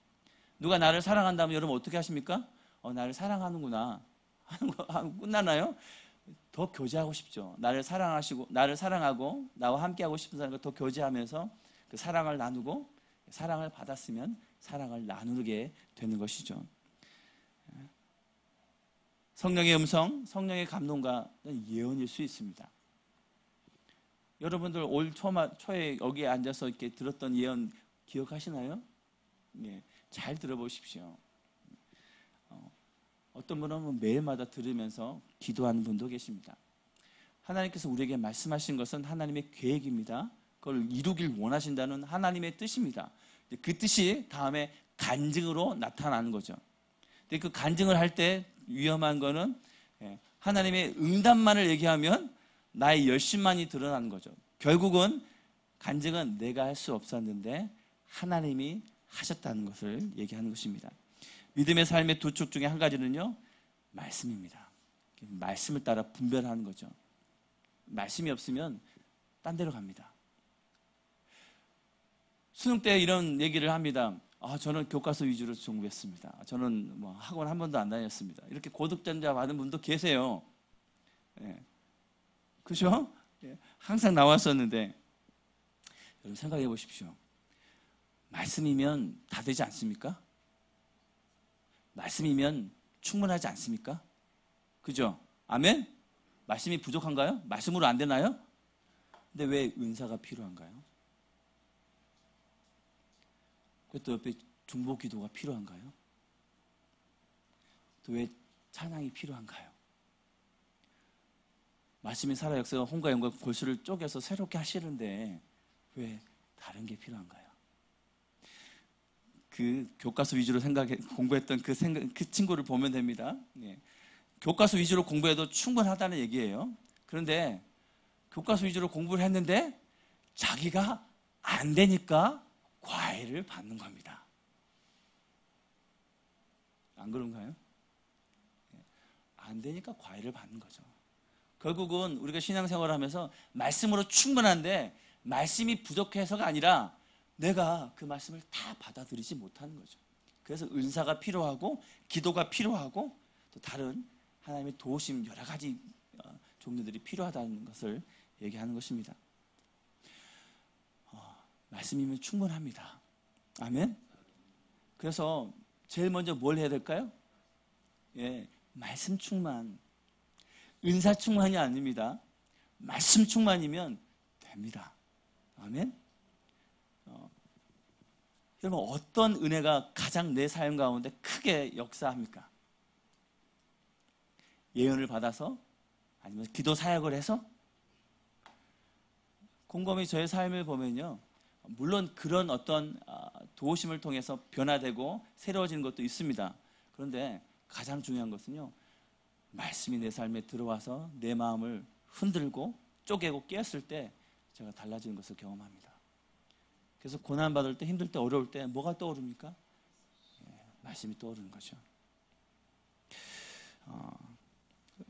Speaker 1: 누가 나를 사랑한다면 여러분 어떻게 하십니까? 나를 사랑하는구나 하는 거 끝나나요? 더 교제하고 싶죠. 나를 사랑하고 나와 함께하고 싶은 사람과 더 교제하면서 그 사랑을 나누고 사랑을 받았으면 사랑을 나누게 되는 것이죠. 성령의 음성, 성령의 감동과는 예언일 수 있습니다. 여러분들 올 초에 여기에 앉아서 이렇게 들었던 예언 기억하시나요? 잘 들어보십시오. 어떤 분은 매일마다 들으면서 기도하는 분도 계십니다. 하나님께서 우리에게 말씀하신 것은 하나님의 계획입니다. 그걸 이루길 원하신다는 하나님의 뜻입니다. 그 뜻이 다음에 간증으로 나타나는 거죠. 근데 그 간증을 할 때 위험한 거는 하나님의 응답만을 얘기하면 나의 열심만이 드러나는 거죠. 결국은 간증은 내가 할 수 없었는데 하나님이 하셨다는 것을 얘기하는 것입니다. 믿음의 삶의 두 축 중에 한 가지는요, 말씀입니다. 말씀을 따라 분별하는 거죠. 말씀이 없으면 딴 데로 갑니다. 수능 때 이런 얘기를 합니다. 저는 교과서 위주로 공부했습니다. 저는 학원 한 번도 안 다녔습니다. 이렇게 고득점자 받은 분도 계세요. 그죠? 항상 나왔었는데 여러분 생각해 보십시오. 말씀이면 다 되지 않습니까? 말씀이면 충분하지 않습니까? 그죠? 아멘? 말씀이 부족한가요? 말씀으로 안 되나요? 근데 왜 은사가 필요한가요? 또 옆에 중보 기도가 필요한가요? 또 왜 찬양이 필요한가요? 말씀이 살아 역사가 홍과 영과 골수를 쪼개서 새롭게 하시는데 왜 다른 게 필요한가요? 그 교과서 위주로 공부했던 그 친구를 보면 됩니다. 교과서 위주로 공부해도 충분하다는 얘기예요. 그런데 교과서 위주로 공부를 했는데 자기가 안 되니까 과외를 받는 겁니다. 안 그런가요? 안 되니까 과외를 받는 거죠. 결국은 우리가 신앙생활을 하면서 말씀으로 충분한데 말씀이 부족해서가 아니라 내가 그 말씀을 다 받아들이지 못하는 거죠. 그래서 은사가 필요하고 기도가 필요하고 또 다른 하나님의 도우심 여러 가지 종류들이 필요하다는 것을 얘기하는 것입니다. 말씀이면 충분합니다. 아멘? 그래서 제일 먼저 뭘 해야 될까요? 말씀 충만. 은사 충만이 아닙니다. 말씀 충만이면 됩니다. 아멘? 여러분 어떤 은혜가 가장 내 삶 가운데 크게 역사합니까? 예언을 받아서? 아니면 기도 사역을 해서? 곰곰이 저의 삶을 보면요, 물론 그런 어떤 도우심을 통해서 변화되고 새로워지는 것도 있습니다. 그런데 가장 중요한 것은요, 말씀이 내 삶에 들어와서 내 마음을 흔들고 쪼개고 깨었을 때 제가 달라지는 것을 경험합니다. 그래서 고난받을 때, 힘들 때, 어려울 때 뭐가 떠오릅니까? 말씀이 떠오르는 거죠.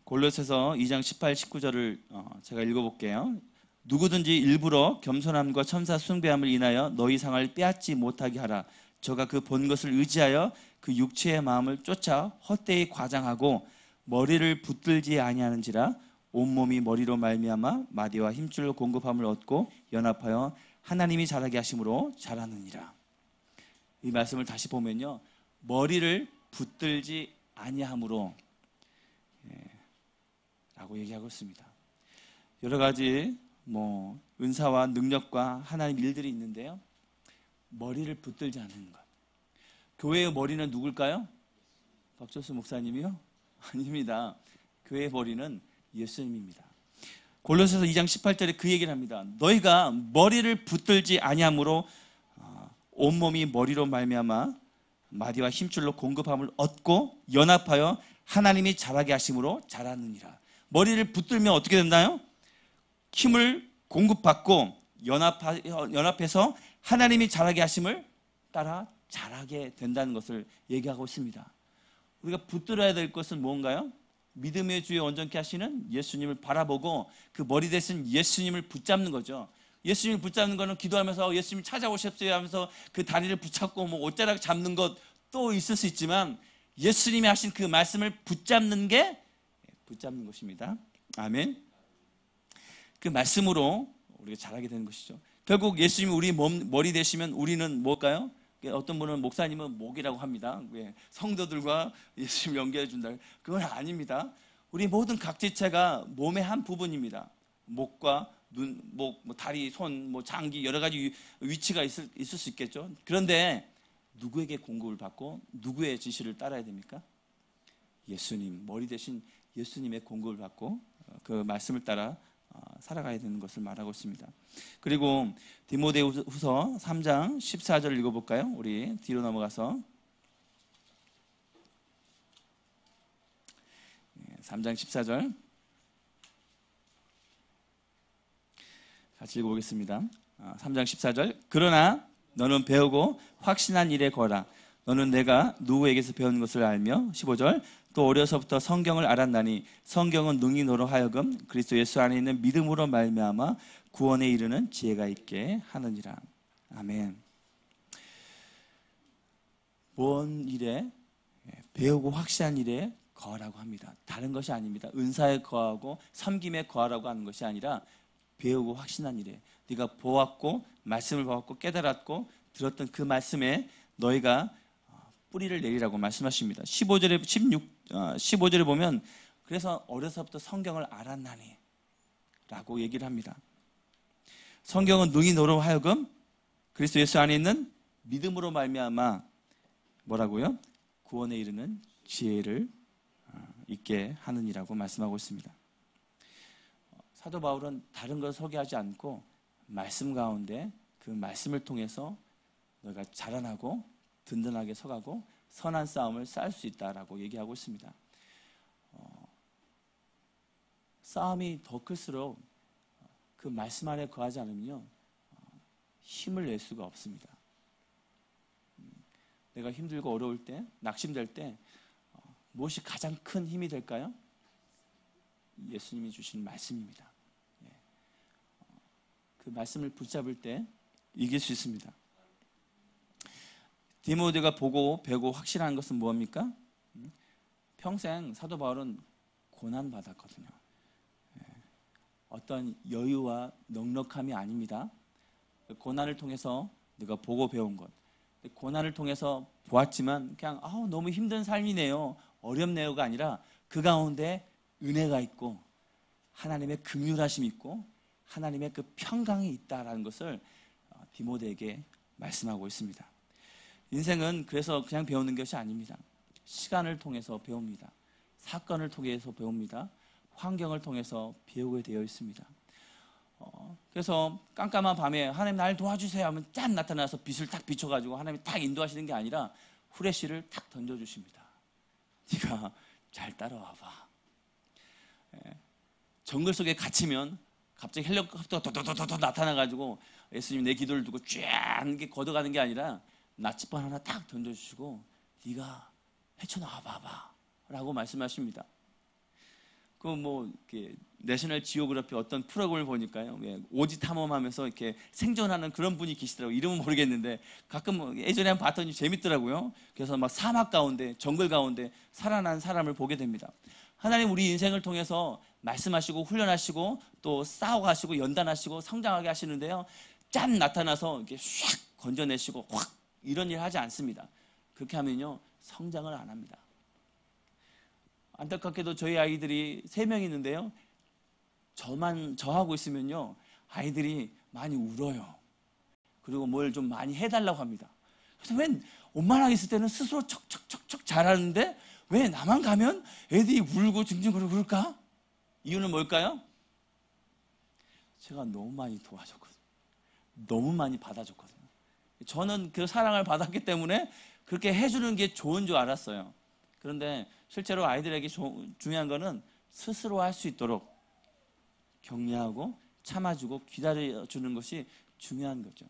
Speaker 1: 골로새서 2장 18, 19절을 제가 읽어볼게요. 누구든지 일부러 겸손함과 첨사 숭배함을 인하여 너희 상을 빼앗지 못하게 하라. 저가 그 본 것을 의지하여 그 육체의 마음을 쫓아 헛되이 과장하고 머리를 붙들지 아니하는지라. 온몸이 머리로 말미암아 마디와 힘줄로 공급함을 얻고 연합하여 하나님이 자라게 하심으로 자라느니라. 이 말씀을 다시 보면요, 머리를 붙들지 아니함으로 라고 얘기하고 있습니다. 여러 가지 은사와 능력과 하나님 일들이 있는데요, 머리를 붙들지 않는 것. 교회의 머리는 누굴까요? 박조수 목사님이요? 아닙니다. 교회의 머리는 예수님입니다. 골로새서 2장 18절에 그 얘기를 합니다. 너희가 머리를 붙들지 아니함으로 온몸이 머리로 말미암아 마디와 힘줄로 공급함을 얻고 연합하여 하나님이 자라게 하심으로 자라느니라. 머리를 붙들면 어떻게 된다요? 힘을 공급받고 연합해서 하나님이 자라게 하심을 따라 자라게 된다는 것을 얘기하고 있습니다. 우리가 붙들어야 될 것은 뭔가요? 믿음의 주에 온전케 하시는 예수님을 바라보고 그 머리 대신 예수님을 붙잡는 거죠. 예수님을 붙잡는 거는 기도하면서 예수님 찾아오셨어요 하면서 그 다리를 붙잡고 옷자락 잡는 것도 있을 수 있지만, 예수님이 하신 그 말씀을 붙잡는 게 붙잡는 것입니다. 아멘. 그 말씀으로 우리가 자라게 되는 것이죠. 결국 예수님이 우리 머리 되시면 우리는 뭘까요? 어떤 분은 목사님은 목이라고 합니다. 성도들과 예수님 연결해 준다. 그건 아닙니다. 우리 모든 각지체가 몸의 한 부분입니다. 목과 눈, 다리, 손, 장기 여러 가지 위치가 있을 수 있겠죠. 그런데 누구에게 공급을 받고 누구의 지시를 따라야 됩니까? 예수님, 머리 대신 예수님의 공급을 받고 그 말씀을 따라 살아가야 되는 것을 말하고 있습니다. 그리고 디모데후서 3장 14절 읽어볼까요? 우리 뒤로 넘어가서 3장 14절 같이 읽어보겠습니다. 3장 14절. 그러나 너는 배우고 확신한 일에 거라. 너는 내가 누구에게서 배운 것을 알며 15절. 또 어려서부터 성경을 알았나니 성경은 능히 너로 하여금 그리스도 예수 안에 있는 믿음으로 말미암아 구원에 이르는 지혜가 있게 하느니라. 아멘. 뭔 일에? 배우고 확신한 일에 거하라고 합니다. 다른 것이 아닙니다. 은사에 거하고 섬김에 거하라고 하는 것이 아니라 배우고 확신한 일에, 네가 보았고 말씀을 보았고 깨달았고 들었던 그 말씀에 너희가 뿌리를 내리라고 말씀하십니다. 15절에 보면 그래서 어려서부터 성경을 알았나니 라고 얘기를 합니다. 성경은 능히 너로 하여금 그리스도 예수 안에 있는 믿음으로 말미암아 뭐라고요? 구원에 이르는 지혜를 있게 하느니라고 말씀하고 있습니다. 사도 바울은 다른 걸 소개하지 않고 말씀 가운데 그 말씀을 통해서 너희가 자라나고 든든하게 서가고 선한 싸움을 쌓을 수 있다라고 얘기하고 있습니다. 싸움이 더 클수록 그 말씀 안에 거하지 않으면요, 힘을 낼 수가 없습니다. 내가 힘들고 어려울 때, 낙심될 때 무엇이 가장 큰 힘이 될까요? 예수님이 주신 말씀입니다. 그 말씀을 붙잡을 때 이길 수 있습니다. 디모데가 보고 배우고 확신한 것은 무엇입니까? 평생 사도 바울은 고난받았거든요. 어떤 여유와 넉넉함이 아닙니다. 고난을 통해서 내가 보고 배운 것, 고난을 통해서 보았지만 그냥 너무 힘든 삶이네요, 어렵네요가 아니라 그 가운데 은혜가 있고 하나님의 긍휼하심이 있고 하나님의 그 평강이 있다라는 것을 디모데에게 말씀하고 있습니다. 인생은 그래서 그냥 배우는 것이 아닙니다. 시간을 통해서 배웁니다. 사건을 통해서 배웁니다. 환경을 통해서 배우게 되어 있습니다. 그래서 깜깜한 밤에 하나님 날 도와주세요 하면 짠 나타나서 빛을 딱 비춰가지고 하나님이 딱 인도하시는 게 아니라 후레쉬를 탁 던져주십니다. 네가 잘 따라와봐. 정글 속에 갇히면 갑자기 헬리콥터가 도도도도 나타나가지고 예수님 내 기도를 두고 쫙 걷어가는 게 아니라 나침반 하나 딱 던져주시고 네가 헤쳐나와 봐봐 라고 말씀하십니다. 그 뭐 내셔널 지오그래피 어떤 프로그램을 보니까요, 오지 탐험하면서 이렇게 생존하는 그런 분이 계시더라고요. 이름은 모르겠는데 가끔 예전에 한번 봤더니 재밌더라고요. 그래서 막 사막 가운데, 정글 가운데 살아난 사람을 보게 됩니다. 하나님 우리 인생을 통해서 말씀하시고 훈련하시고 또 싸워가시고 연단하시고 성장하게 하시는데요, 짠 나타나서 이렇게 샥 건져내시고 확 이런 일 하지 않습니다. 그렇게 하면요 성장을 안 합니다. 안타깝게도 저희 아이들이 3명 있는데요, 저하고 있으면요 아이들이 많이 울어요. 그리고 뭘 좀 많이 해달라고 합니다. 그래서 왜 엄마랑 있을 때는 스스로 척척척척 잘하는데 왜 나만 가면 애들이 울고 징징거리고 그럴까? 이유는 뭘까요? 제가 너무 많이 도와줬거든요. 너무 많이 받아줬거든요. 저는 그 사랑을 받았기 때문에 그렇게 해주는 게 좋은 줄 알았어요. 그런데 실제로 아이들에게 중요한 거는 스스로 할 수 있도록 격려하고 참아주고 기다려주는 것이 중요한 거죠.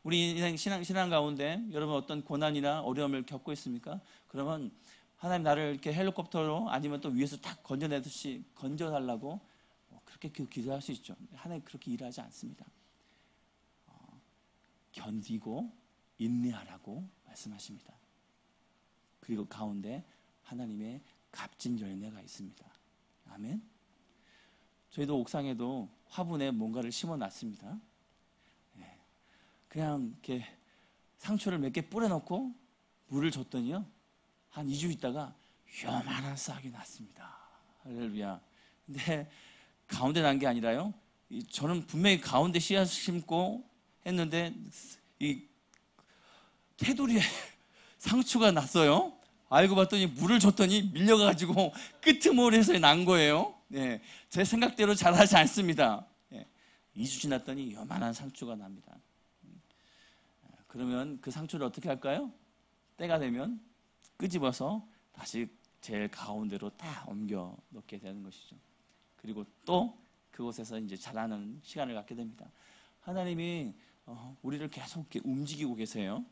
Speaker 1: 우리 인생 신앙 가운데 여러분 어떤 고난이나 어려움을 겪고 있습니까? 그러면 하나님 나를 이렇게 헬리콥터로 아니면 또 위에서 딱 건져내듯이 건져달라고 그렇게 기도할 수 있죠. 하나님 그렇게 일하지 않습니다. 견디고 인내하라고 말씀하십니다. 그리고 가운데 하나님의 값진 열매가 있습니다. 아멘. 저희도 옥상에도 화분에 뭔가를 심어놨습니다. 그냥 이렇게 상추를 몇 개 뿌려놓고 물을 줬더니요, 한 2주 있다가 요만한 싹이 났습니다. 할렐루야. 근데 가운데 난 게 아니라요, 저는 분명히 가운데 씨앗을 심고 했는데 이 테두리에 상추가 났어요. 알고 봤더니 물을 줬더니 밀려가지고 끄트머리에서 난 거예요. 제 생각대로 잘하지 않습니다. 2주 지났더니 요만한 상추가 납니다. 그러면 그 상추를 어떻게 할까요? 때가 되면 끄집어서 다시 제일 가운데로 다 옮겨 놓게 되는 것이죠. 그리고 또 그곳에서 이제 자라는 시간을 갖게 됩니다. 하나님이 우리를 계속 이렇게 움직이고 계세요.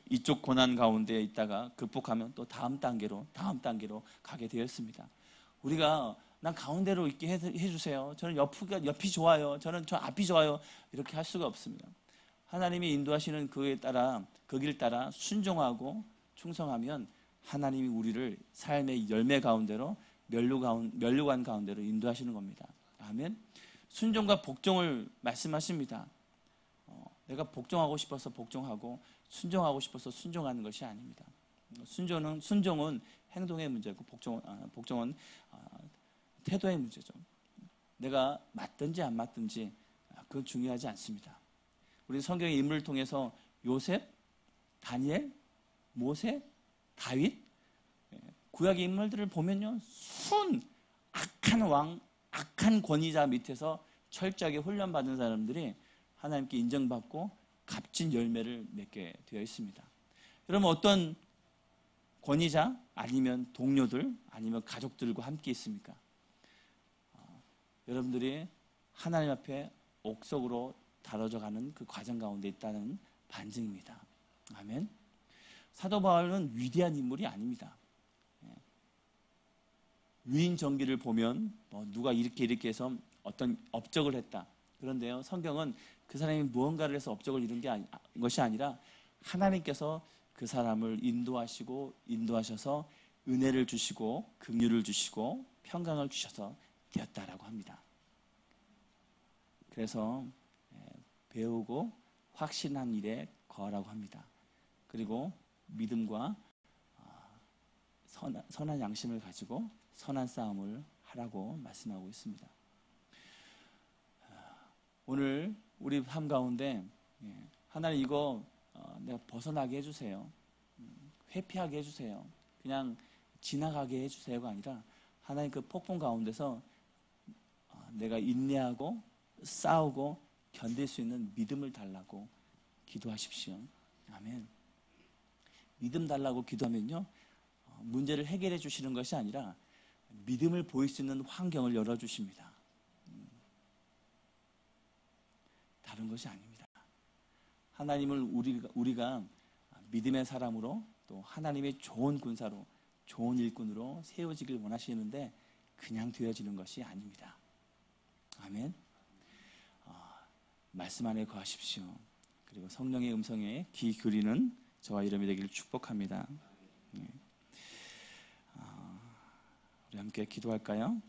Speaker 1: 이쪽 고난 가운데 있다가 극복하면 또 다음 단계로 가게 되었습니다. 우리가 난 가운데로 있게 해주세요. 저는 옆이 좋아요. 저는 저 앞이 좋아요. 이렇게 할 수가 없습니다. 하나님이 인도하시는 그 길 따라 순종하고 충성하면 하나님이 우리를 삶의 열매 가운데로 면류관 가운데로 인도하시는 겁니다. 아멘. 순종과 복종을 말씀하십니다. 내가 복종하고 싶어서 복종하고 순종하고 싶어서 순종하는 것이 아닙니다. 순종은 행동의 문제고 복종은 태도의 문제죠. 내가 맞든지 안 맞든지 그건 중요하지 않습니다. 우리 성경의 인물을 통해서 요셉, 다니엘, 모세, 다윗, 구약의 인물들을 보면요, 악한 왕, 악한 권위자 밑에서 철저하게 훈련받은 사람들이 하나님께 인정받고 값진 열매를 맺게 되어 있습니다. 여러분 어떤 권위자 아니면 동료들 아니면 가족들과 함께 있습니까? 여러분들이 하나님 앞에 옥석으로 다뤄져가는 그 과정 가운데 있다는 반증입니다. 아멘. 사도 바울은 위대한 인물이 아닙니다. 위인전기를 보면 누가 이렇게 해서 어떤 업적을 했다. 그런데요, 성경은 그 사람이 무언가를 해서 업적을 이룬 것이 아니라 하나님께서 그 사람을 인도하셔서 은혜를 주시고 긍휼을 주시고 평강을 주셔서 되었다라고 합니다. 그래서 배우고 확신한 일에 거하라고 합니다. 그리고 믿음과 선한 양심을 가지고 선한 싸움을 하라고 말씀하고 있습니다. 오늘 우리 삶 가운데 하나님 이거 내가 벗어나게 해주세요. 회피하게 해주세요. 그냥 지나가게 해주세요가 아니라 하나님 그 폭풍 가운데서 내가 인내하고 싸우고 견딜 수 있는 믿음을 달라고 기도하십시오. 아멘. 믿음 달라고 기도하면요, 문제를 해결해 주시는 것이 아니라 믿음을 보일 수 있는 환경을 열어주십니다. 다른 것이 아닙니다. 하나님을 우리가 믿음의 사람으로 또 하나님의 좋은 군사로, 좋은 일꾼으로 세워지길 원하시는데 그냥 되어지는 것이 아닙니다. 아멘. 말씀 안에 거하십시오. 그리고 성령의 음성에 귀 기울이는 저와 이름이 되기를 축복합니다. 우리 함께 기도할까요?